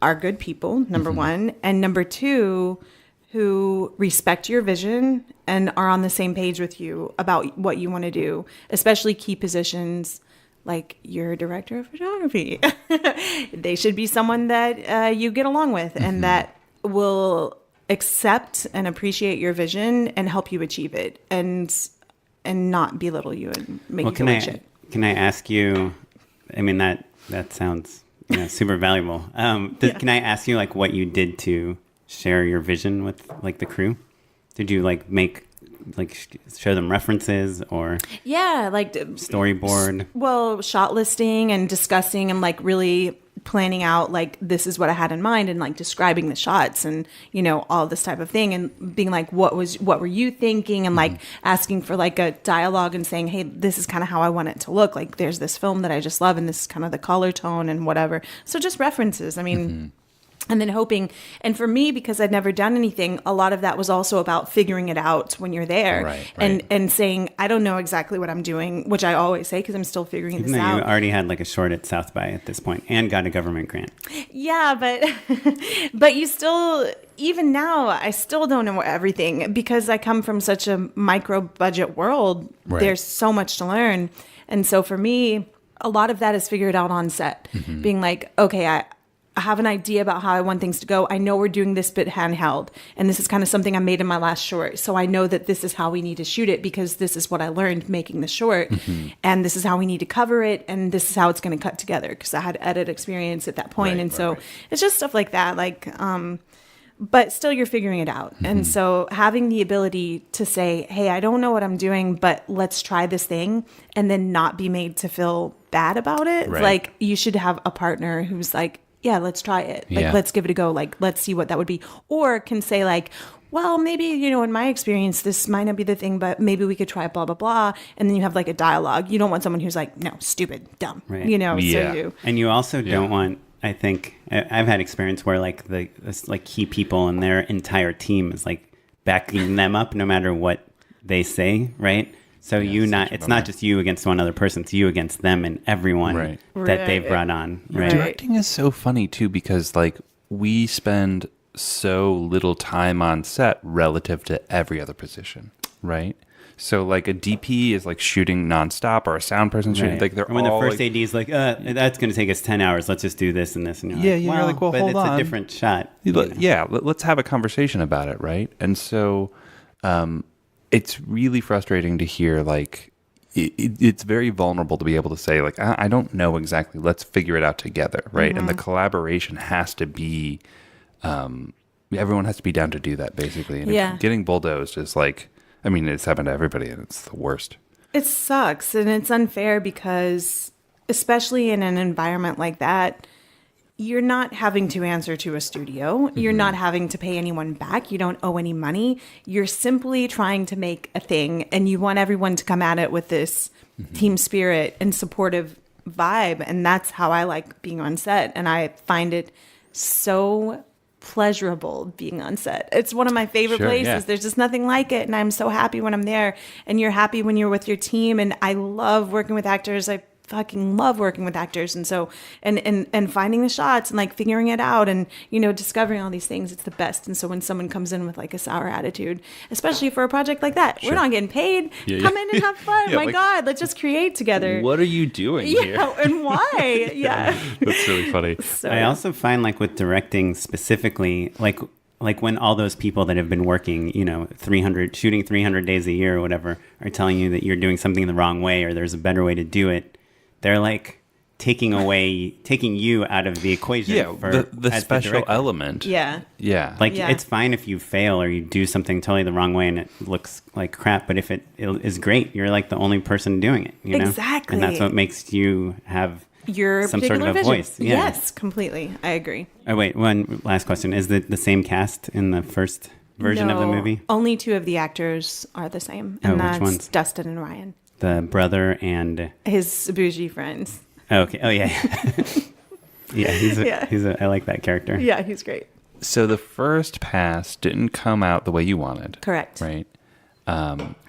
Speaker 4: are good people, number one, and number two, who respect your vision and are on the same page with you about what you want to do, especially key positions like your director of photography. They should be someone that you get along with and that will accept and appreciate your vision and help you achieve it and not belittle you and make you feel like shit.
Speaker 1: Can I ask you, I mean, that sounds super valuable. Can I ask you like what you did to share your vision with like the crew? Did you like show them references or
Speaker 4: like
Speaker 1: storyboard?
Speaker 4: Well, shot listing and discussing and like really planning out like this is what I had in mind and like describing the shots and all this type of thing and being like what were you thinking and like asking for like a dialogue and saying, hey, this is kind of how I want it to look, like there's this film that I just love and this is kind of the color tone and whatever. So just references. I mean, and then hoping, and for me, because I'd never done anything, a lot of that was also about figuring it out when you're there.
Speaker 3: Right.
Speaker 4: And saying, I don't know exactly what I'm doing, which I always say because I'm still figuring
Speaker 1: Even
Speaker 4: this
Speaker 1: though
Speaker 4: out.
Speaker 1: you already had like a short at South by at this point and got a government grant.
Speaker 4: Yeah, but you still, even now, I still don't know everything because I come from such a micro budget world.
Speaker 3: Right.
Speaker 4: There's so much to learn. And so for me, a lot of that is figured out on set, being like, okay, I have an idea about how I want things to go. I know we're doing this bit handheld, and this is kind of something I made in my last short. So I know that this is how we need to shoot it because this is what I learned making the short, and this is how we need to cover it, and this is how it's going to cut together because I had edit experience at that point. It's just stuff like that, but still you're figuring it out. And so having the ability to say, hey, I don't know what I'm doing, but let's try this thing, and then not be made to feel bad about it.
Speaker 3: Right.
Speaker 4: Like you should have a partner who's like, yeah, let's try it. Like, let's give it a go. Like, let's see what that would be. Or can say like, well, maybe, in my experience, this might not be the thing, but maybe we could try blah, blah, blah. And then you have like a dialogue. You don't want someone who's like, no, stupid, dumb,
Speaker 1: Right.
Speaker 4: So
Speaker 1: And you also don't want, I think, I've had experience where like key people and their entire team is like backing them up no matter what they say, right? So it's not just you against one other person, it's you against them and everyone that they've brought on. Right.
Speaker 3: Directing is so funny too because like we spend so little time on set relative to every other position, right? So like a DP is like shooting nonstop, or a sound person shooting. Like they're
Speaker 1: when
Speaker 3: all
Speaker 1: the first AD is like, that's going to take us 10 hours. Let's just do this and this. And
Speaker 3: you're like, well,
Speaker 1: but
Speaker 3: hold
Speaker 1: it's
Speaker 3: on.
Speaker 1: a different shot.
Speaker 3: Yeah, let's have a conversation about it, right? And so it's really frustrating to hear like it's very vulnerable to be able to say like I don't know exactly. Let's figure it out together, right? And the collaboration has to be everyone has to be down to do that basically. And getting bulldozed is like, I mean, it's happened to everybody and it's the worst.
Speaker 4: It sucks and it's unfair because especially in an environment like that, you're not having to answer to a studio. You're not having to pay anyone back. You don't owe any money. You're simply trying to make a thing, and you want everyone to come at it with this team spirit and supportive vibe. And that's how I like being on set. And I find it so pleasurable being on set. It's one of my favorite places.
Speaker 3: Yeah.
Speaker 4: There's just nothing like it. And I'm so happy when I'm there, and you're happy when you're with your team. And I love working with actors. I fucking love working with actors. And so, and finding the shots and like figuring it out and, you know, discovering all these things, it's the best. And so when someone comes in with like a sour attitude, especially for a project like that, we're not getting paid. Come in and have fun.
Speaker 3: Yeah,
Speaker 4: My
Speaker 3: like,
Speaker 4: God, let's just create together.
Speaker 3: What are you doing here?
Speaker 4: And why? Yeah.
Speaker 3: That's really funny.
Speaker 4: So,
Speaker 1: I also find like with directing specifically, like when all those people that have been working, you know, 300 days a year or whatever are telling you that you're doing something the wrong way or there's a better way to do it, they're like taking you out of the equation.
Speaker 3: Yeah,
Speaker 1: for
Speaker 3: the
Speaker 1: as
Speaker 3: special
Speaker 1: director.
Speaker 3: element.
Speaker 4: yeah.
Speaker 3: Yeah.
Speaker 1: Like
Speaker 4: Yeah.
Speaker 1: it's fine if you fail or you do something totally the wrong way and it looks like crap, but if it is great, you're like the only person doing it, you know?
Speaker 4: Exactly.
Speaker 1: And that's what makes you have
Speaker 4: Your
Speaker 1: some sort of
Speaker 4: particular
Speaker 1: a
Speaker 4: vision.
Speaker 1: voice. Yeah.
Speaker 4: Yes, completely. I agree.
Speaker 1: Oh wait, one last question. Is the same cast in the first version of the
Speaker 4: No,
Speaker 1: movie?
Speaker 4: Only two of the actors are the same.
Speaker 1: Oh,
Speaker 4: And
Speaker 1: which
Speaker 4: that's
Speaker 1: ones?
Speaker 4: Dustin and Ryan.
Speaker 1: The brother and
Speaker 4: His bougie friends.
Speaker 1: oh, okay. Oh yeah.
Speaker 4: Yeah.
Speaker 1: He's I like that character.
Speaker 4: Yeah, he's great.
Speaker 3: So the first pass didn't come out the way you wanted.
Speaker 4: Correct.
Speaker 3: Right.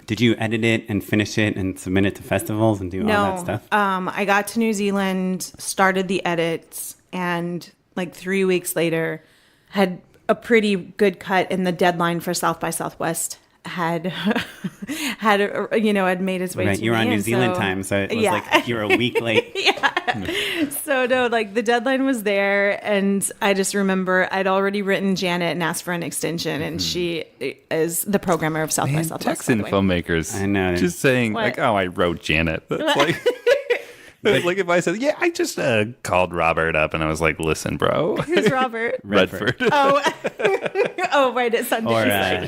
Speaker 1: Did you edit it and finish it and submit it to festivals and do all that stuff?
Speaker 4: I got to New Zealand, started the edits, and like 3 weeks later, had a pretty good cut. And the deadline for South by Southwest had had made its way
Speaker 1: Right,
Speaker 4: to
Speaker 1: you were
Speaker 4: me.
Speaker 1: on New
Speaker 4: And
Speaker 1: Zealand
Speaker 4: so-
Speaker 1: time, so it was
Speaker 4: Yeah.
Speaker 1: like you were a week late.
Speaker 4: So no, like the deadline was there, and I just remember I'd already written Janet and asked for an extension, and she is the programmer of South by
Speaker 3: Man,
Speaker 4: Southwest.
Speaker 3: Texan
Speaker 4: by the way.
Speaker 3: filmmakers.
Speaker 1: I know.
Speaker 3: Just saying,
Speaker 4: What?
Speaker 3: like, oh, I wrote Janet. That's like, like if I said, yeah, I just called Robert up and I was like, listen, bro.
Speaker 4: Who's Robert?
Speaker 3: Redford.
Speaker 4: Oh, right, at Sunday.
Speaker 1: Or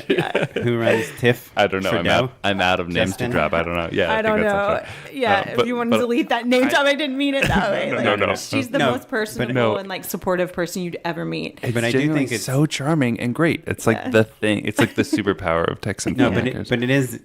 Speaker 4: yeah.
Speaker 1: who runs TIFF?
Speaker 3: I don't know.
Speaker 1: Trudeau?
Speaker 3: I'm out of names
Speaker 1: Justin?
Speaker 3: to drop. I don't know. Yeah,
Speaker 4: I don't
Speaker 3: think that
Speaker 4: know.
Speaker 3: sounds right.
Speaker 4: Yeah,
Speaker 3: But-
Speaker 4: if you want
Speaker 3: but
Speaker 4: to delete that name drop, I didn't mean it that way. Like,
Speaker 3: no.
Speaker 4: She's the
Speaker 1: No,
Speaker 4: most personable
Speaker 3: no.
Speaker 4: and like supportive person you'd ever meet.
Speaker 1: But I do
Speaker 3: genuinely
Speaker 1: think it's
Speaker 3: so charming and great. It's like the thing. It's like the superpower of Texan
Speaker 1: no,
Speaker 3: filmmakers.
Speaker 1: but it is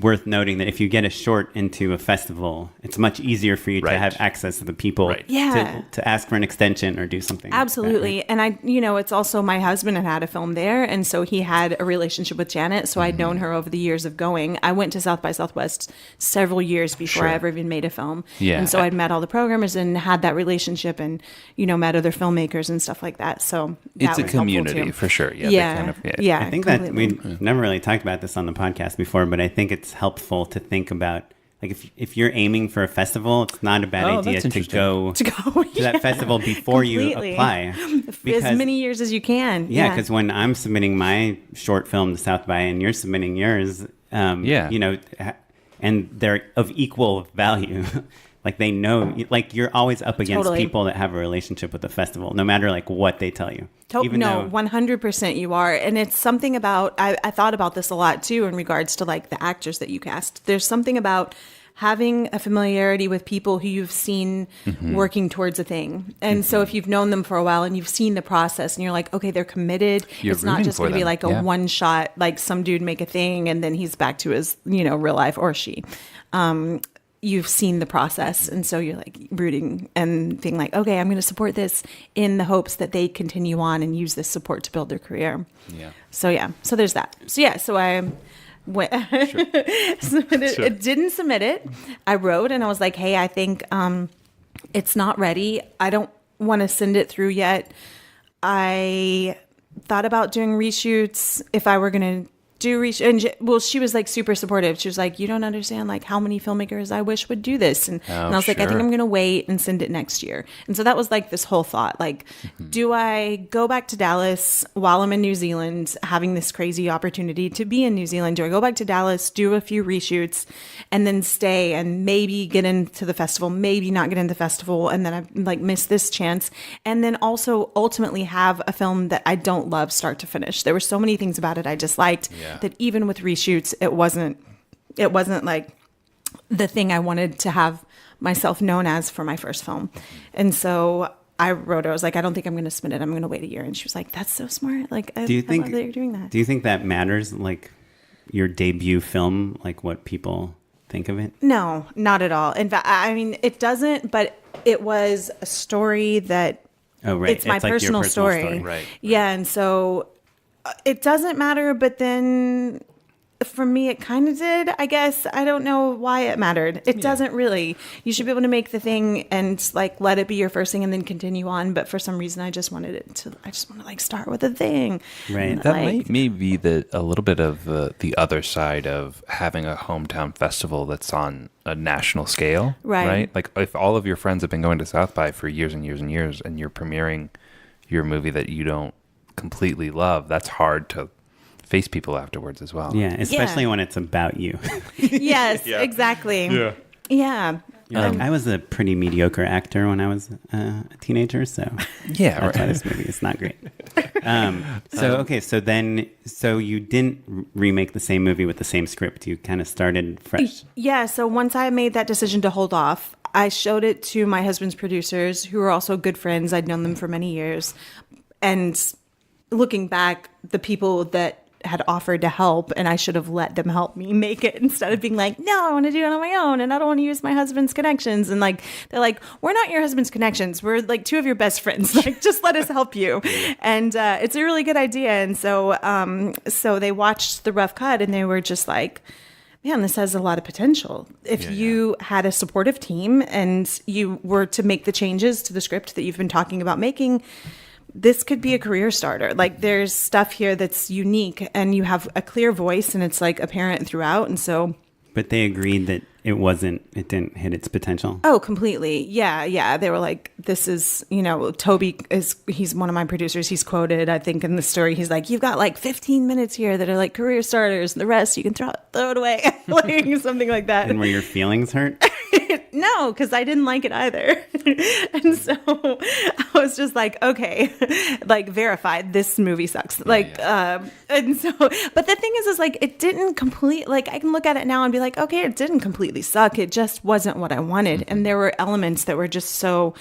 Speaker 1: worth noting that if you get a short into a festival, it's much easier for you to
Speaker 3: Right.
Speaker 1: have access to the people
Speaker 3: Right.
Speaker 4: Yeah.
Speaker 1: to ask for an extension or do something. like that,
Speaker 4: Absolutely.
Speaker 1: right?
Speaker 4: And it's also my husband had a film there. And so he had a relationship with Janet. So I'd known her over the years of going. I went to South by Southwest several years before
Speaker 3: Sure.
Speaker 4: I ever even made a film.
Speaker 3: Yeah.
Speaker 4: And so I'd met all the programmers and had that relationship and, met other filmmakers and stuff like that. So that
Speaker 3: it's a
Speaker 4: was helpful,
Speaker 3: community
Speaker 4: too.
Speaker 3: for sure. Yeah.
Speaker 4: Yeah.
Speaker 3: they kind of,
Speaker 4: Yeah.
Speaker 1: I think
Speaker 4: completely.
Speaker 1: that we never really talked about this on the podcast before, but I think it's helpful to think about like if you're aiming for a festival, it's not a bad
Speaker 3: Oh,
Speaker 1: idea
Speaker 3: that's
Speaker 1: to
Speaker 3: interesting.
Speaker 1: go
Speaker 4: To go
Speaker 1: to that festival before you
Speaker 4: Completely.
Speaker 1: apply.
Speaker 4: as many years as you can.
Speaker 1: Yeah, because when I'm submitting my short film to South by and you're submitting yours, and they're of equal value. Like they know, like you're always up against
Speaker 4: Totally.
Speaker 1: people that have a relationship with the festival, no matter like what they tell you.
Speaker 4: No, 100% you are. And it's something about, I thought about this a lot too in regards to like the actors that you cast. There's something about having a familiarity with people who you've seen working towards a thing. And so if you've known them for a while and you've seen the process and you're like, okay, they're committed.
Speaker 3: You're
Speaker 4: it's not
Speaker 3: rooting
Speaker 4: just
Speaker 3: for
Speaker 4: going to be
Speaker 3: them.
Speaker 4: like a
Speaker 3: Yeah.
Speaker 4: one shot, like some dude make a thing and then he's back to his, real life, or she. You've seen the process. And so you're like rooting and being like, okay, I'm going to support this in the hopes that they continue on and use this support to build their career.
Speaker 3: Yeah.
Speaker 4: So there's that. So I went, it didn't submit it. I wrote and I was like, hey, I think it's not ready. I don't want to send it through yet. I thought about doing reshoots if I were going to do and she was like super supportive. She was like, you don't understand like how many filmmakers I wish would do this. And I was like, I think
Speaker 3: sure.
Speaker 4: I'm going to wait and send it next year. And so that was like this whole thought, like, do I go back to Dallas while I'm in New Zealand, having this crazy opportunity to be in New Zealand? Do I go back to Dallas, do a few reshoots and then stay and maybe get into the festival, maybe not get into the festival. And then I like miss this chance. And then also ultimately have a film that I don't love start to finish. There were so many things about it I disliked.
Speaker 3: Yeah.
Speaker 4: That even with reshoots, it wasn't like the thing I wanted to have myself known as for my first film. And so I wrote her, I was like, I don't think I'm going to submit it. I'm going to wait a year. And she was like, that's so smart. Like, I love that you're doing that.
Speaker 1: Do you think that matters? Like your debut film, like what people think of it?
Speaker 4: No, not at all. In fact, I mean, it doesn't, but it was a story that
Speaker 1: Oh, right.
Speaker 4: It's my
Speaker 1: like your
Speaker 4: personal story.
Speaker 3: Right.
Speaker 4: Yeah, and so it doesn't matter, but then for me it kind of did, I guess. I don't know why it mattered. It doesn't really. You should be able to make the thing and like let it be your first thing and then continue on, but for some reason I just want to like start with a thing.
Speaker 1: Right.
Speaker 3: That
Speaker 4: Like,
Speaker 3: may be a little bit of the other side of having a hometown festival that's on a national scale,
Speaker 4: Right.
Speaker 3: Like if all of your friends have been going to South by for years and years and years, and you're premiering your movie that you don't completely love, that's hard to face people afterwards as well.
Speaker 1: Yeah, especially when it's about you.
Speaker 4: yes, exactly. Yeah.
Speaker 1: I was a pretty mediocre actor when I was a teenager, so
Speaker 3: Yeah,
Speaker 1: that's why
Speaker 3: right.
Speaker 1: this movie is not great. So you didn't remake the same movie with the same script. You kind of started fresh.
Speaker 4: Yeah, so once I made that decision to hold off, I showed it to my husband's producers, who are also good friends. I'd known them for many years. And looking back, the people that had offered to help, and I should have let them help me make it instead of being like, no, I want to do it on my own and I don't want to use my husband's connections. And like, they're like, we're not your husband's connections. We're like two of your best friends. Like, just let us help you. And it's a really good idea. And so they watched the rough cut and they were just like, man, this has a lot of potential. If you had a supportive team and you were to make the changes to the script that you've been talking about making, this could be a career starter. Like, there's stuff here that's unique and you have a clear voice and it's like apparent throughout. And so,
Speaker 1: But they agreed that it didn't hit its potential.
Speaker 4: oh, completely. Yeah. They were like, this is, Toby he's one of my producers. He's quoted, I think, in the story. He's like, you've got like 15 minutes here that are like career starters. And the rest you can throw it away. Like something like that.
Speaker 1: And were your feelings hurt?
Speaker 4: No, because I didn't like it either. And so I was just like, okay, like verified, this movie sucks. And so, but the thing is like, it didn't like, I can look at it now and be like, okay, it didn't completely suck. It just wasn't what I wanted. Mm-hmm. And there were elements that were just so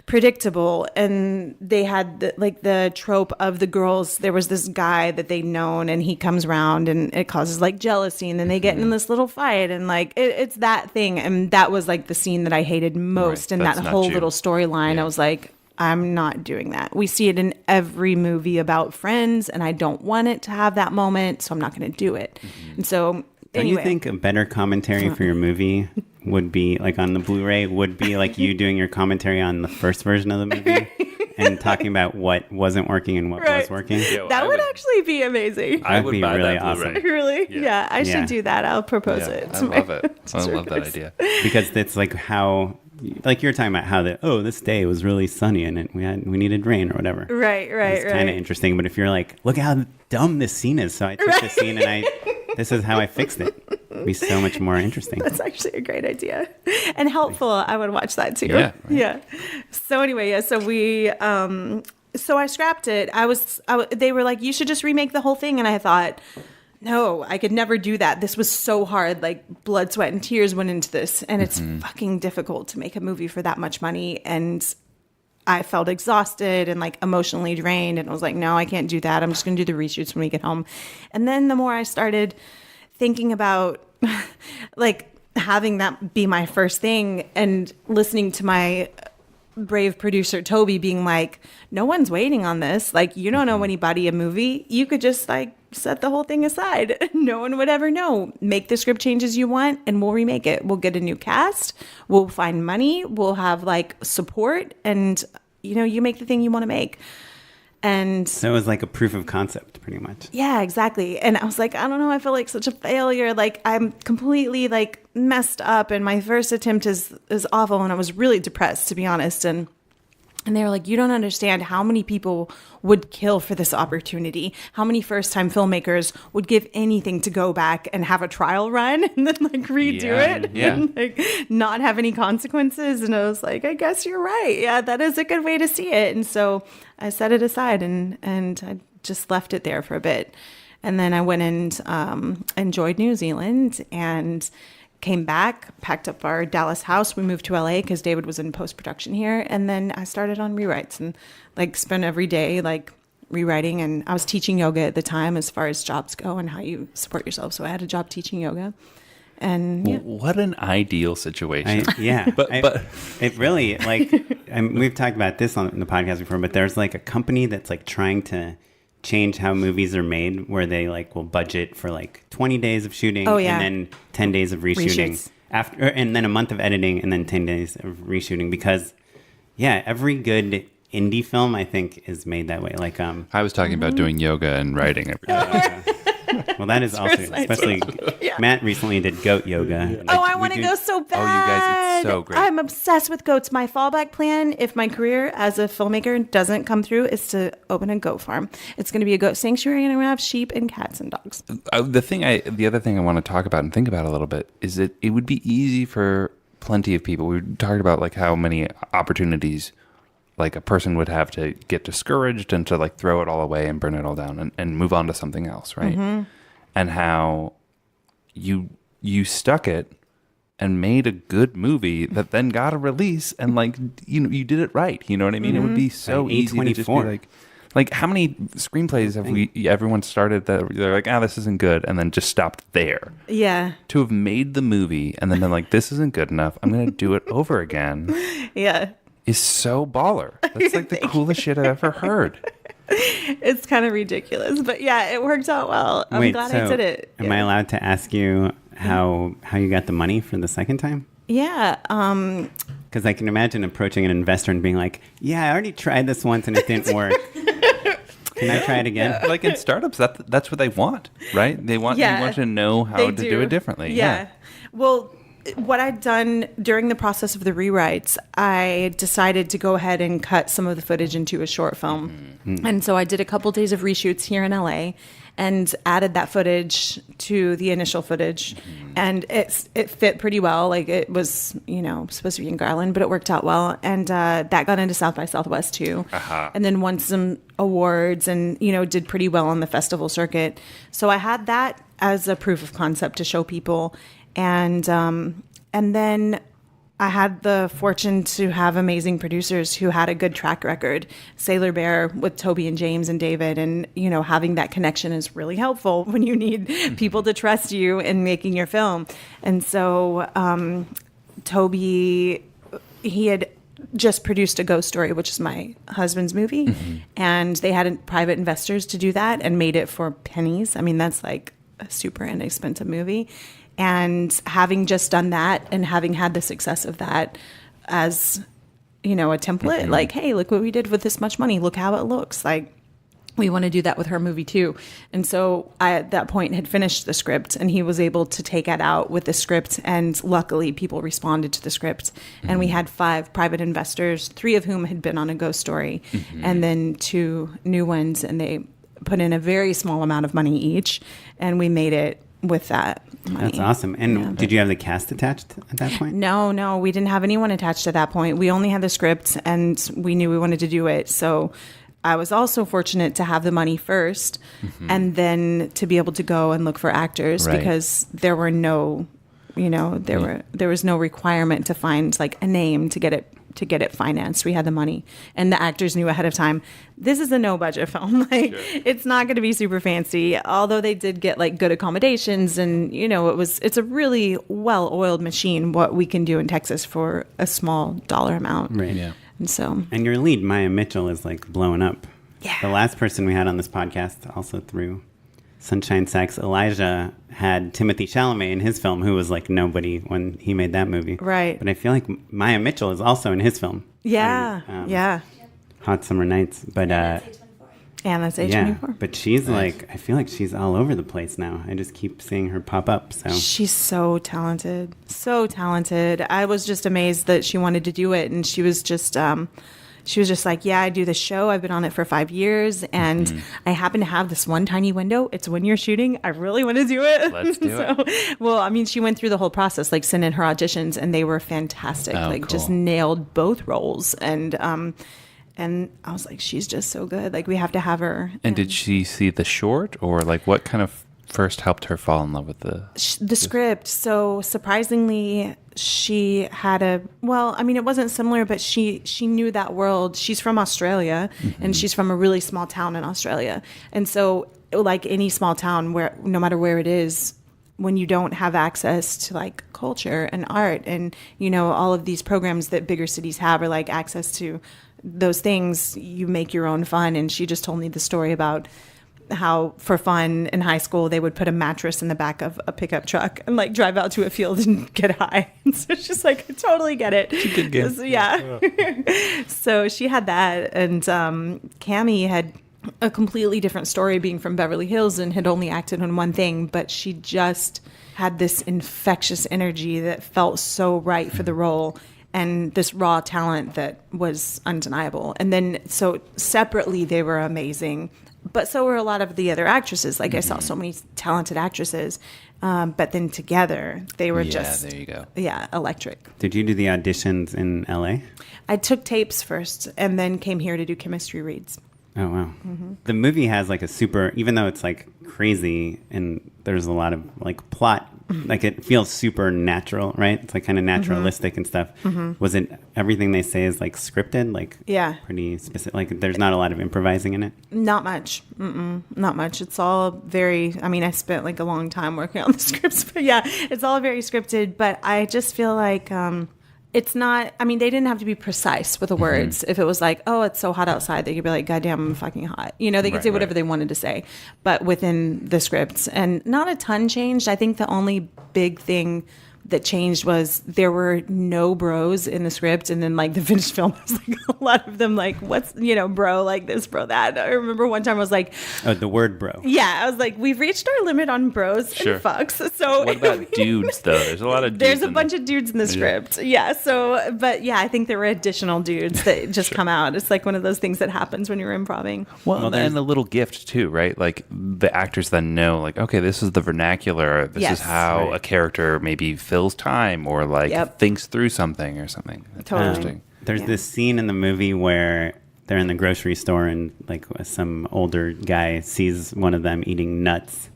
Speaker 4: predictable, and they had the trope of the girls. There was this guy that they'd known, and he comes around and it causes like jealousy, and then they get in this little fight, and like it's that thing. And that was like the scene that I hated most. Right. And that whole little storyline, I was like, I'm not doing that. We see it in every movie about friends, and I don't want it to have that moment, so I'm not going to do it. Mm-hmm. And so
Speaker 1: Don't you think a better commentary for your movie would be, like on the Blu-ray, would be like you doing your commentary on the first version of the movie and talking about what wasn't working and what was working?
Speaker 4: That would actually be amazing.
Speaker 1: That would be really awesome.
Speaker 4: Really? Yeah, I should do that. I'll propose it.
Speaker 3: I love it. I love that idea.
Speaker 1: Because it's like how... Like you're talking about how this day was really sunny and we needed rain or whatever.
Speaker 4: Right.
Speaker 1: It's kind of interesting. But if you're like, look how dumb this scene is, so I took this scene and this is how I fixed it. It'd be so much more interesting.
Speaker 4: That's actually a great idea and helpful. I would watch that too.
Speaker 3: Yeah. Right.
Speaker 4: Yeah. So anyway, so we, so I scrapped it. They were like, you should just remake the whole thing. And I thought, no, I could never do that. This was so hard. Like blood, sweat, and tears went into this. And it's fucking difficult to make a movie for that much money. And I felt exhausted and like emotionally drained. And I was like, no, I can't do that. I'm just going to do the reshoots when we get home. And then the more I started thinking about like having that be my first thing and listening to my brave producer Toby being like, no one's waiting on this. Like, you don't know anybody a movie. You could just like set the whole thing aside. No one would ever know. Make the script changes you want and we'll remake it. We'll get a new cast. We'll find money. We'll have like support, and you make the thing you want to make. And
Speaker 1: so it was like a proof of concept, pretty much.
Speaker 4: Yeah, exactly. And I was like, I don't know, I feel like such a failure. Like I'm completely like messed up, and my first attempt is awful. And I was really depressed, to be honest. And they were like, you don't understand how many people would kill for this opportunity. How many first-time filmmakers would give anything to go back and have a trial run and then like redo it and like not have any consequences. And I was like, I guess you're right. Yeah, that is a good way to see it. And so I set it aside and I just left it there for a bit. And then I went and enjoyed New Zealand and came back, packed up our Dallas house. We moved to LA because David was in post-production here. And then I started on rewrites and like spent every day like rewriting. And I was teaching yoga at the time as far as jobs go and how you support yourself. So I had a job teaching yoga. And yeah.
Speaker 3: What an ideal situation.
Speaker 1: But it really, like, we've talked about this on the podcast before, but there's like a company that's like trying to change how movies are made, where they like will budget for like 20 days of shooting and then 10 days of reshooting after, and then a month of editing and then 10 days of reshooting, because every good indie film I think is made that way. Like
Speaker 3: I was talking about doing yoga and writing every day.
Speaker 1: Well, that is also, especially Matt recently did goat yoga.
Speaker 4: I want to go so bad.
Speaker 3: Oh, you guys, it's so great.
Speaker 4: I'm obsessed with goats. My fallback plan, if my career as a filmmaker doesn't come through, is to open a goat farm. It's going to be a goat sanctuary, and I'm going to have sheep and cats and dogs.
Speaker 3: The other thing I want to talk about and think about a little bit is that it would be easy for plenty of people. We talked about like how many opportunities like a person would have to get discouraged and to like throw it all away and burn it all down and move on to something else, right? Mm-hmm. And how you stuck it and made a good movie that then got a release, and like you did it right. You know what I mean? Mm-hmm. It would be so easy to just be like how many screenplays have everyone started that they're like, this isn't good, and then just stopped there.
Speaker 4: Yeah.
Speaker 3: To have made the movie and then been like, this isn't good enough, I'm going to do it over again.
Speaker 4: Yeah.
Speaker 3: Is so baller. That's like the coolest shit I've ever heard.
Speaker 4: It's kind of ridiculous, but it worked out well. I'm glad I did it.
Speaker 1: Am I allowed to ask you how you got the money for the second time?
Speaker 4: Yeah.
Speaker 1: Because I can imagine approaching an investor and being like, I already tried this once and it didn't work. Can I try it again?
Speaker 3: Yeah. Like in startups, that's what they want, right? They want you to know how to do it differently.
Speaker 4: Yeah. Well, what I'd done during the process of the rewrites, I decided to go ahead and cut some of the footage into a short film. Mm-hmm. And so I did a couple days of reshoots here in LA and added that footage to the initial footage. Mm-hmm. And it fit pretty well. Like it was, supposed to be in Garland, but it worked out well. And that got into South by Southwest too. Uh-huh. And then won some awards and, did pretty well on the festival circuit. So I had that as a proof of concept to show people. And then I had the fortune to have amazing producers who had a good track record. Sailor Bear with Toby and James and David, and having that connection is really helpful when you need people to trust you in making your film. And so Toby, he had just produced A Ghost Story, which is my husband's movie, and they had private investors to do that and made it for pennies. I mean, that's like a super inexpensive movie. And having just done that and having had the success of that as, a template, like, hey, look what we did with this much money. Look how it looks. Like, we want to do that with her movie too. And so I, at that point, had finished the script, and he was able to take it out with the script. And luckily, people responded to the script. Mm-hmm. And we had 5 private investors, 3 of whom had been on A Ghost Story, and then 2 new ones. And they put in a very small amount of money each, and we made it with that money.
Speaker 1: That's awesome. And did you have the cast attached at that point?
Speaker 4: No, we didn't have anyone attached at that point. We only had the script, and we knew we wanted to do it. So I was also fortunate to have the money first, and then to be able to go and look for actors, because there were no, there was no requirement to find like a name to get it financed. We had the money, and the actors knew ahead of time, this is a no budget film. Like, it's not going to be super fancy, although they did get like good accommodations, and it's a really well-oiled machine what we can do in Texas for a small dollar amount.
Speaker 1: Right. Yeah.
Speaker 4: And
Speaker 1: your lead, Maya Mitchell, is like blowing up.
Speaker 4: Yeah.
Speaker 1: The last person we had on this podcast, also through Sunshine Sacks, Elijah, had Timothée Chalamet in his film, who was like nobody when he made that movie.
Speaker 4: Right.
Speaker 1: But I feel like Maya Mitchell is also in his film.
Speaker 4: Yeah.
Speaker 1: Hot Summer Nights. But
Speaker 4: and that's A24.
Speaker 1: Yeah, but she's like, I feel like she's all over the place now. I just keep seeing her pop up. So
Speaker 4: she's so talented. So talented. I was just amazed that she wanted to do it. And she was just like, I do the show. I've been on it for 5 years. And I happen to have this one tiny window. It's when you're shooting. I really want to do it.
Speaker 3: Let's do
Speaker 4: it. Well, I mean, she went through the whole process, like sent in her auditions, and they were fantastic. Just nailed both roles. And I was like, she's just so good. Like, we have to have her.
Speaker 3: And did she see the short, or like what kind of first helped her fall in love with the
Speaker 4: script? So surprisingly, she had it wasn't similar, but she knew that world. She's from Australia, and she's from a really small town in Australia. And so, like any small town, where no matter where it is, when you don't have access to like culture and art and, you know, all of these programs that bigger cities have, or like access to those things, you make your own fun. And she just told me the story about how for fun in high school they would put a mattress in the back of a pickup truck and like drive out to a field and get high. And so she's just like, I totally get it.
Speaker 3: It's a good game.
Speaker 4: Yeah. So she had that, and Cammie had a completely different story, being from Beverly Hills and had only acted on one thing, but she just had this infectious energy that felt so right for the role, and this raw talent that was undeniable. And then so separately they were amazing, but so were a lot of the other actresses. Like I saw so many talented actresses, but then together they were just,
Speaker 3: there you go.
Speaker 4: Yeah, electric.
Speaker 1: Did you do the auditions in LA?
Speaker 4: I took tapes first and then came here to do chemistry reads.
Speaker 1: Oh, wow. The movie has like a super, even though it's like crazy and there's a lot of like plot, like it feels super natural, right? It's like kind of naturalistic and stuff. Was it, everything they say is like scripted? Like
Speaker 4: Yeah.
Speaker 1: pretty specific, like there's not a lot of improvising in it?
Speaker 4: Not much. Not much. It's all very, I mean, I spent like a long time working on the scripts, but yeah, it's all very scripted. But I just feel like it's not, I mean, they didn't have to be precise with the words. If it was like, oh, it's so hot outside, they could be like, God damn, I'm fucking hot. You know, they could say whatever they wanted to say, but within the scripts. And not a ton changed. I think the only big thing that changed was there were no bros in the script, and then like the finished film was like a lot of them like, what's, you know, bro, like this, bro, that. I remember one time I was like,
Speaker 1: Oh, the word bro.
Speaker 4: yeah, I was like, we've reached our limit on bros
Speaker 3: Sure.
Speaker 4: and fucks. So
Speaker 3: What about dudes, though? There's a lot of dudes.
Speaker 4: there's a
Speaker 3: in
Speaker 4: bunch of dudes in the script. Yeah. So, but yeah, I think there were additional dudes that just come out. It's like one of those things that happens when you're improving.
Speaker 3: Well, and a little gift too, right? Like the actors then know, like, okay, this is the vernacular. This
Speaker 4: Yes.
Speaker 3: is how
Speaker 1: Right.
Speaker 3: a character maybe fills time or like
Speaker 4: Yep.
Speaker 3: thinks through something or something. That's
Speaker 4: Totally.
Speaker 3: interesting.
Speaker 1: There's
Speaker 4: Yeah.
Speaker 1: this scene in the movie where they're in the grocery store and like some older guy sees one of them eating nuts,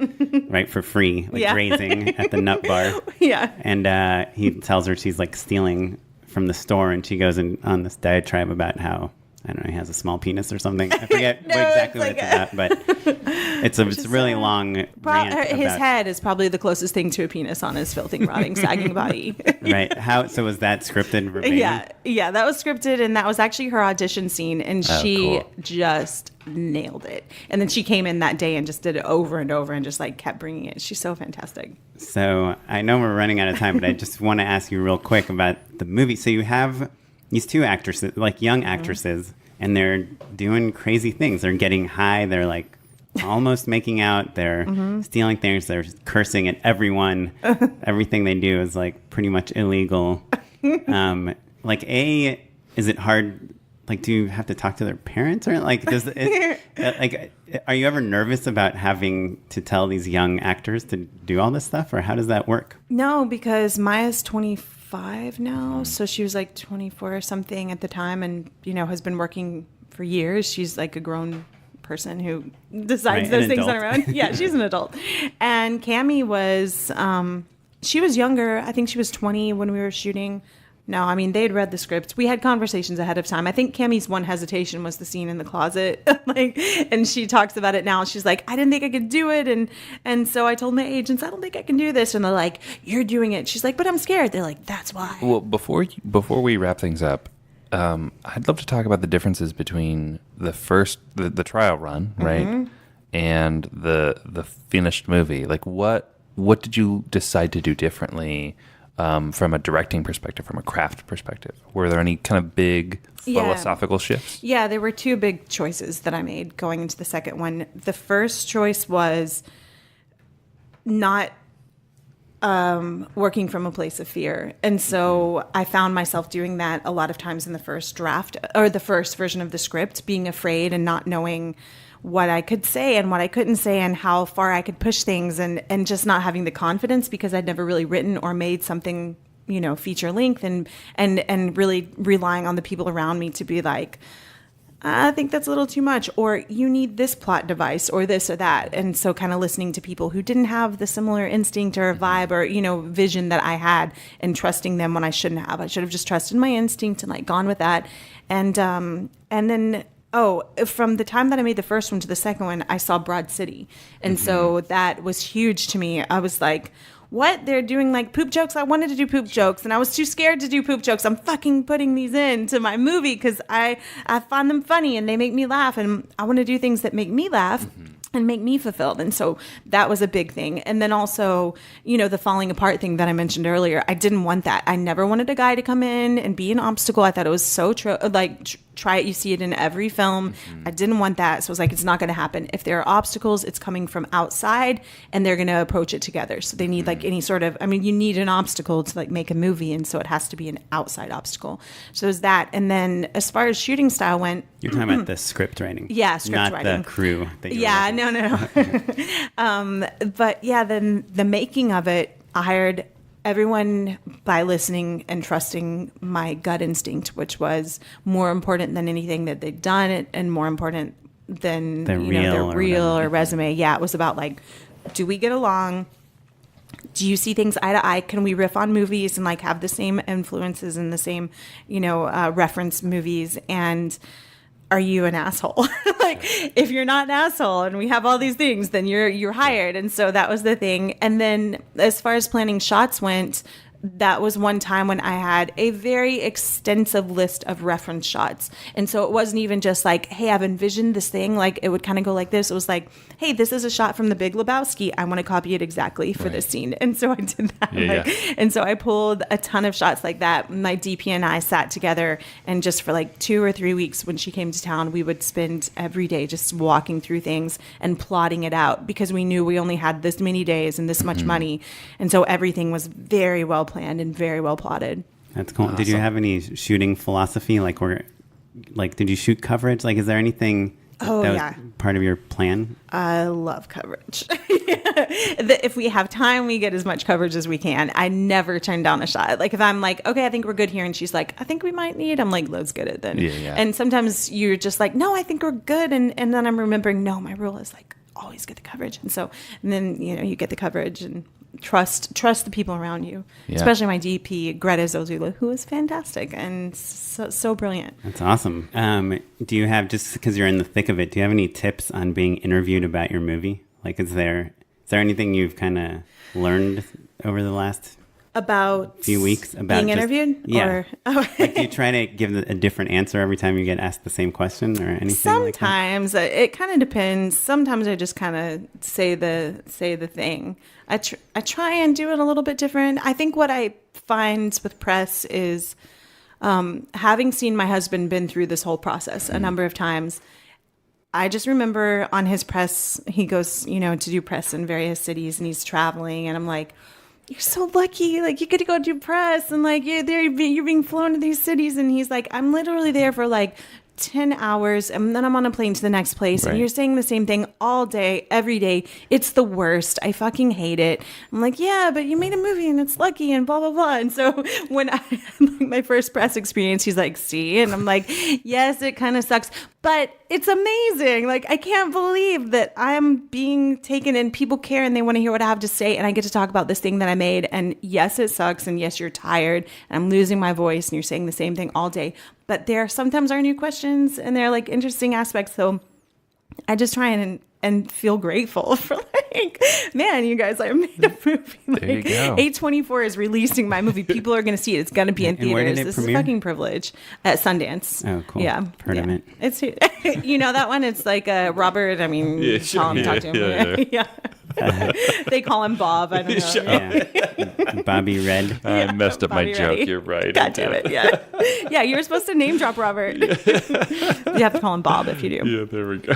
Speaker 1: right, for free, like
Speaker 4: Yeah.
Speaker 1: grazing at the nut bar.
Speaker 4: Yeah.
Speaker 1: And he tells her she's like stealing from the store, and she goes in on this diatribe about how, I don't know, he has a small penis or something. I forget
Speaker 4: No,
Speaker 1: exactly
Speaker 4: it's
Speaker 1: what
Speaker 4: like
Speaker 1: it's about, but it's a really long rant
Speaker 4: His
Speaker 1: about,
Speaker 4: head is probably the closest thing to a penis on his filthy, rotting, sagging body.
Speaker 1: right? How, so was that scripted verbatim?
Speaker 4: Yeah, that was scripted, and that was actually her audition scene, and she
Speaker 3: cool.
Speaker 4: just nailed it. And then she came in that day and just did it over and over and just like kept bringing it. She's so fantastic.
Speaker 1: So I know we're running out of time, but I just want to ask you real quick about the movie. So you have these two actresses, like young actresses, and they're doing crazy things. They're getting high. They're like almost making out. They're stealing things. They're cursing at everyone. Everything they do is like pretty much illegal. Like, is it hard? Like, do you have to talk to their parents, or like, does it, like, are you ever nervous about having to tell these young actors to do all this stuff, or how does that work?
Speaker 4: No, because Maya's 25 now, so she was like 24 or something at the time, and you know has been working for years. She's like a grown person who decides
Speaker 1: Right,
Speaker 4: those
Speaker 1: an
Speaker 4: things on
Speaker 1: adult.
Speaker 4: her own. Yeah, she's an adult. And Cammie was, she was younger. I think she was 20 when we were shooting. No, I mean, they'd read the script. We had conversations ahead of time. I think Cammie's one hesitation was the scene in the closet. Like, and she talks about it now. She's like, I didn't think I could do it. And so I told my agents, I don't think I can do this. And they're like, you're doing it. She's like, but I'm scared. They're like, that's why.
Speaker 3: Well, before we wrap things up, I'd love to talk about the differences between the trial run, right, and the finished movie. Like, what did you decide to do differently from a directing perspective, from a craft perspective? Were there any kind of big philosophical shifts?
Speaker 4: Yeah, there were two big choices that I made going into the second one. The first choice was not working from a place of fear. And so I found myself doing that a lot of times in the first draft or the first version of the script, being afraid and not knowing what I could say and what I couldn't say and how far I could push things and just not having the confidence because I'd never really written or made something, you know, feature length and really relying on the people around me to be like, I think that's a little too much, or you need this plot device or this or that. And so kind of listening to people who didn't have the similar instinct or vibe or, you know, vision that I had and trusting them when I shouldn't have. I should have just trusted my instinct and like gone with that. And then Oh, from the time that I made the first one to the second one, I saw Broad City. And so that was huge to me. I was like, what? They're doing like poop jokes? I wanted to do poop jokes, and I was too scared to do poop jokes. I'm fucking putting these into my movie because I find them funny and they make me laugh. And I want to do things that make me laugh. And make me fulfilled. And so that was a big thing. And then also, the falling apart thing that I mentioned earlier, I didn't want that. I never wanted a guy to come in and be an obstacle. I thought it was so try it, you see it in every film. I didn't want that. So I was like, it's not going to happen. If there are obstacles, it's coming from outside and they're going to approach it together. So they need like any sort of, you need an obstacle to like make a movie. And so it has to be an outside obstacle. So there's that. And then as far as shooting style went.
Speaker 1: You're talking about the script writing.
Speaker 4: Yeah, script writing.
Speaker 1: Not the crew. That you
Speaker 4: no. But yeah, then the making of it, I hired everyone by listening and trusting my gut instinct, which was more important than anything that they'd done and more important than their reel or resume. Yeah, it was about like, do we get along? Do you see things eye to eye? Can we riff on movies and like have the same influences and the same, reference movies? And are you an asshole? Like, if you're not an asshole and we have all these things, then you're hired. And so that was the thing. And then as far as planning shots went, that was one time when I had a very extensive list of reference shots. And so it wasn't even just like, hey, I've envisioned this thing. Like, it would kind of go like this. It was like, hey, this is a shot from The Big Lebowski. I want to copy it exactly for this scene. And so I did that. And so I pulled a ton of shots like that. My DP and I sat together, and just for like 2 or 3 weeks when she came to town, we would spend every day just walking through things and plotting it out, because we knew we only had this many days and this much money. And so everything was very well planned and very well plotted.
Speaker 1: That's cool. Awesome. Did you have any shooting philosophy? Did you shoot coverage? Like, is there anything that was part of your plan?
Speaker 4: I love coverage. If we have time, we get as much coverage as we can. I never turn down a shot. Like, if I'm like, okay, I think we're good here, and she's like, I think we might need, I'm like, let's get it then. And sometimes you're just like, no, I think we're good. And then I'm remembering, no, my rule is like, always get the coverage. And then, you get the coverage and trust the people around you, especially my DP, Greta Zozula, who is fantastic and so brilliant.
Speaker 1: That's awesome. Do you have, just because you're in the thick of it, do you have any tips on being interviewed about your movie? Like, is there anything you've kind of learned over the last few weeks about
Speaker 4: being interviewed?
Speaker 1: Like, do you try to give a different answer every time you get asked the same question or anything?
Speaker 4: Sometimes like that? It kind of depends. Sometimes I just kind of say the thing. I try and do it a little bit different. I think what I find with press is, having seen my husband been through this whole process a number of times, I just remember on his press, he goes, to do press in various cities, and he's traveling, and I'm like, you're so lucky. Like, you get to go do press, and like you're being flown to these cities. And he's like, I'm literally there for like 10 hours, and then I'm on a plane to the next place, and you're saying the same thing all day, every day. It's the worst. I fucking hate it. I'm like, yeah, but you made a movie and it's lucky and blah, blah, blah. And so when I had my first press experience, he's like, see? And I'm like, yes, it kind of sucks, but it's amazing. Like, I can't believe that I'm being taken and people care and they want to hear what I have to say, and I get to talk about this thing that I made. And yes, it sucks, and yes, you're tired, and I'm losing my voice, and you're saying the same thing all day. But there sometimes are new questions, and they're like interesting aspects. So I just try and feel grateful for like, man, you guys, I made a movie. Like,
Speaker 3: there you go.
Speaker 4: A24 is releasing my movie. People are going to see it. It's going to be in theaters.
Speaker 1: Where did it
Speaker 4: This
Speaker 1: premiere?
Speaker 4: is a fucking privilege. At Sundance.
Speaker 1: Oh, cool.
Speaker 4: Yeah.
Speaker 1: Heard of it.
Speaker 4: It's, that one, it's like Robert, call him, talk to him. Yeah. They call him Bob. I don't know.
Speaker 1: Yeah. Bobby Red.
Speaker 3: I messed up
Speaker 4: Bobby
Speaker 3: my joke.
Speaker 4: Reddy.
Speaker 3: You're right.
Speaker 4: God damn it. Yeah. Yeah, you were supposed to name drop Robert. You have to call him Bob if you do.
Speaker 3: Yeah, there we go.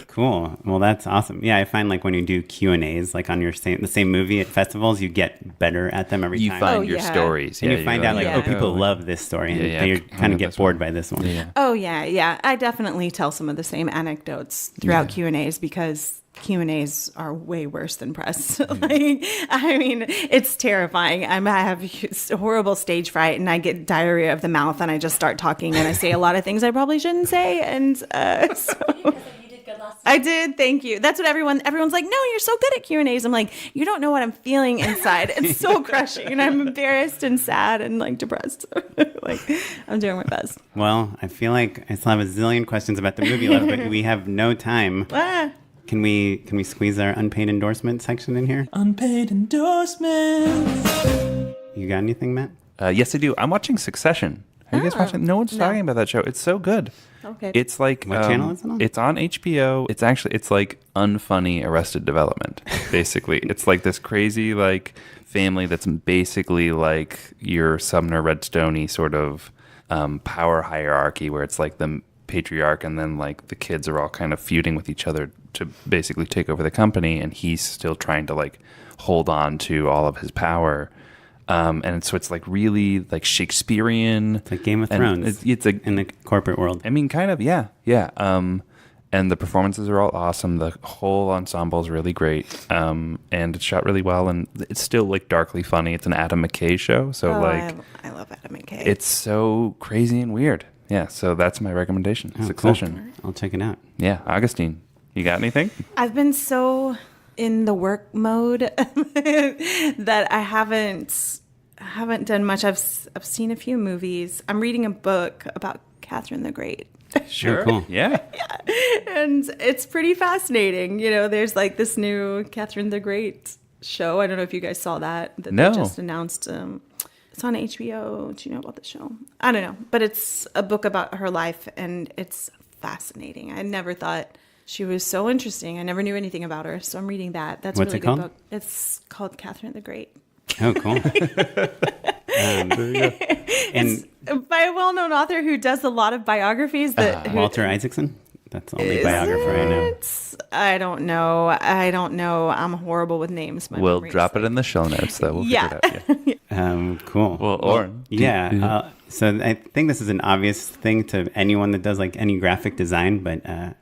Speaker 1: Cool. Well, that's awesome. Yeah, I find like when you do Q&As, like on the same movie at festivals, you get better at them every
Speaker 3: You
Speaker 1: time.
Speaker 3: find your stories.
Speaker 1: And you find out like,
Speaker 4: like,
Speaker 1: people love this story, and you kind of get bored by this one.
Speaker 3: Yeah.
Speaker 4: Oh, yeah. I definitely tell some of the same anecdotes throughout Q&As, because Q&As are way worse than press. It's terrifying. I have horrible stage fright, and I get diarrhea of the mouth, and I just start talking, and I say a lot of things I probably shouldn't say. And
Speaker 5: Because you did good
Speaker 4: I did. Thank you. That's what everyone's like, no, you're so good at Q&As. I'm like, you don't know what I'm feeling inside. It's so crushing. And I'm embarrassed and sad and like depressed. Like, I'm doing my best.
Speaker 1: Well, I feel like I still have a zillion questions about the movie left, but we have no time. Can we squeeze our unpaid endorsement section in here?
Speaker 3: Unpaid endorsements.
Speaker 1: You got anything, Matt?
Speaker 3: Yes, I do. I'm watching Succession. Are you guys watching? No one's talking about that show. It's so good.
Speaker 4: Okay.
Speaker 3: It's like
Speaker 1: What channel is it on?
Speaker 3: It's on HBO. It's like unfunny Arrested Development. Basically, it's like this crazy like family that's basically like your Sumner Redstone-y sort of power hierarchy, where it's like the patriarch and then like the kids are all kind of feuding with each other to basically take over the company, and he's still trying to like hold on to all of his power. And so it's like really like Shakespearean.
Speaker 1: It's like Game of Thrones.
Speaker 3: It's like
Speaker 1: in the corporate world.
Speaker 3: I mean, kind of, yeah. And the performances are all awesome. The whole ensemble is really great. And it's shot really well, and it's still like darkly funny. It's an Adam McKay show, so I
Speaker 4: love Adam McKay.
Speaker 3: it's so crazy and weird. Yeah, so that's my recommendation.
Speaker 1: Oh,
Speaker 3: Succession.
Speaker 1: cool. I'll check it out.
Speaker 3: Yeah, Augustine, you got anything?
Speaker 4: I've been so in the work mode that I haven't done much. I've seen a few movies. I'm reading a book about Catherine the Great.
Speaker 3: Sure.
Speaker 1: Oh, cool.
Speaker 3: Yeah.
Speaker 4: And it's pretty fascinating. You know, there's like this new Catherine the Great show. I don't know if you guys saw that
Speaker 3: No.
Speaker 4: they just announced. It's on HBO. Do you know about the show? I don't know. But it's a book about her life, and it's fascinating. I never thought she was so interesting. I never knew anything about her. So I'm reading that. That's
Speaker 1: What's
Speaker 4: a
Speaker 1: it
Speaker 4: really good
Speaker 1: called?
Speaker 4: book. It's called Catherine the Great.
Speaker 1: Oh, cool. And
Speaker 4: By a well-known author who does a lot of biographies.
Speaker 1: Walter Isaacson? That's the only biographer I know.
Speaker 4: I don't know. I'm horrible with names. My
Speaker 3: We'll
Speaker 4: memory's
Speaker 3: drop it
Speaker 4: like-
Speaker 3: in the show notes, though. We'll figure it out. Yeah.
Speaker 1: Cool.
Speaker 3: Well, Oren.
Speaker 1: Yeah. So I think this is an obvious thing to anyone that does like any graphic design, but I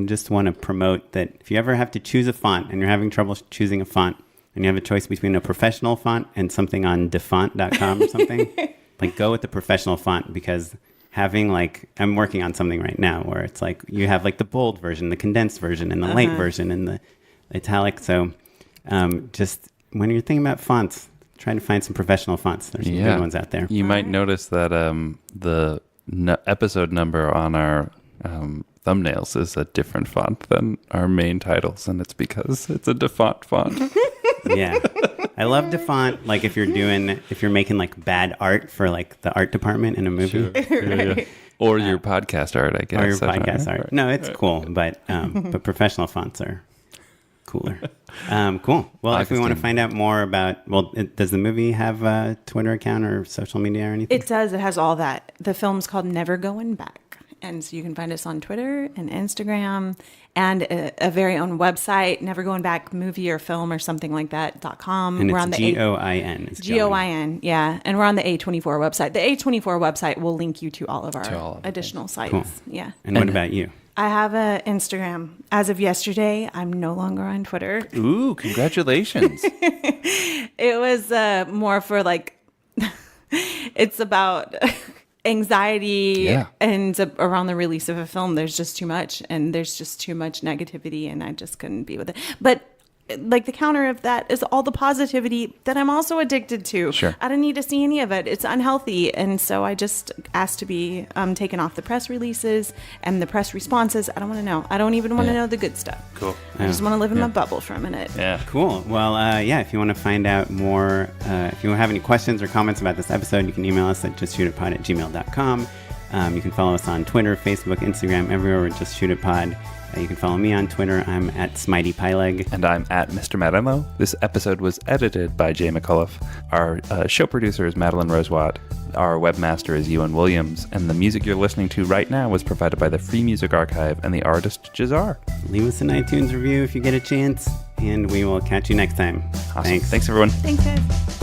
Speaker 1: just want to promote that if you ever have to choose a font and you're having trouble choosing a font and you have a choice between a professional font and something on defont.com or something, like go with the professional font, because having like, I'm working on something right now where it's like you have like the bold version, the condensed version, and the light version, and the italic. So just when you're thinking about fonts, try to find some professional fonts. There's some good ones out there.
Speaker 3: You might notice that the episode number on our thumbnails is a different font than our main titles, and it's because it's a DeFont font.
Speaker 1: Yeah. I love DeFont, like if you're making like bad art for like the art department in a movie.
Speaker 3: Yeah. Or your podcast art, I guess.
Speaker 1: Or your podcast art. No, it's cool, but professional fonts are cooler. Cool. Well, if we want to find out more about, does the movie have a Twitter account or social media or anything?
Speaker 4: It does. It has all that. The film's called Never Goin Back. And so you can find us on Twitter and Instagram and a very own website, Never Goin Back movie or film or something like that.com.
Speaker 1: And
Speaker 4: we're
Speaker 1: it's
Speaker 4: on the
Speaker 1: GOIN.
Speaker 4: GOIN, yeah. And we're on the A24 website. The A24 website will link you to all of our additional sites.
Speaker 1: Cool.
Speaker 4: Yeah.
Speaker 1: And what about you?
Speaker 4: I have an Instagram. As of yesterday, I'm no longer on Twitter.
Speaker 3: Ooh, congratulations.
Speaker 4: It was more for like, it's about anxiety and around the release of a film. There's just too much, and there's just too much negativity, and I just couldn't be with it. But like the counter of that is all the positivity that I'm also addicted to.
Speaker 3: Sure.
Speaker 4: I don't need to see any of it. It's unhealthy. And so I just asked to be taken off the press releases and the press responses. I don't want to know. I don't even want to know the good stuff.
Speaker 3: Cool.
Speaker 4: I just want to live in my bubble for a minute.
Speaker 3: Yeah.
Speaker 1: Cool. Well, if you want to find out more, if you have any questions or comments about this episode, you can email us at justshootitpod@gmail.com. You can follow us on Twitter, Facebook, Instagram, everywhere with Just Shoot It Pod. You can follow me on Twitter. I'm at Smitey Pyleg.
Speaker 3: And I'm at Mr. Madamo. This episode was edited by Jay McCullough. Our show producer is Madeline Rosewatt. Our webmaster is Ewan Williams. And the music you're listening to right now was provided by the Free Music Archive and the artist Jahzzar.
Speaker 1: Leave us an iTunes review if you get a chance, and we will catch you next time.
Speaker 3: Awesome. Thanks everyone.
Speaker 4: Thanks, guys.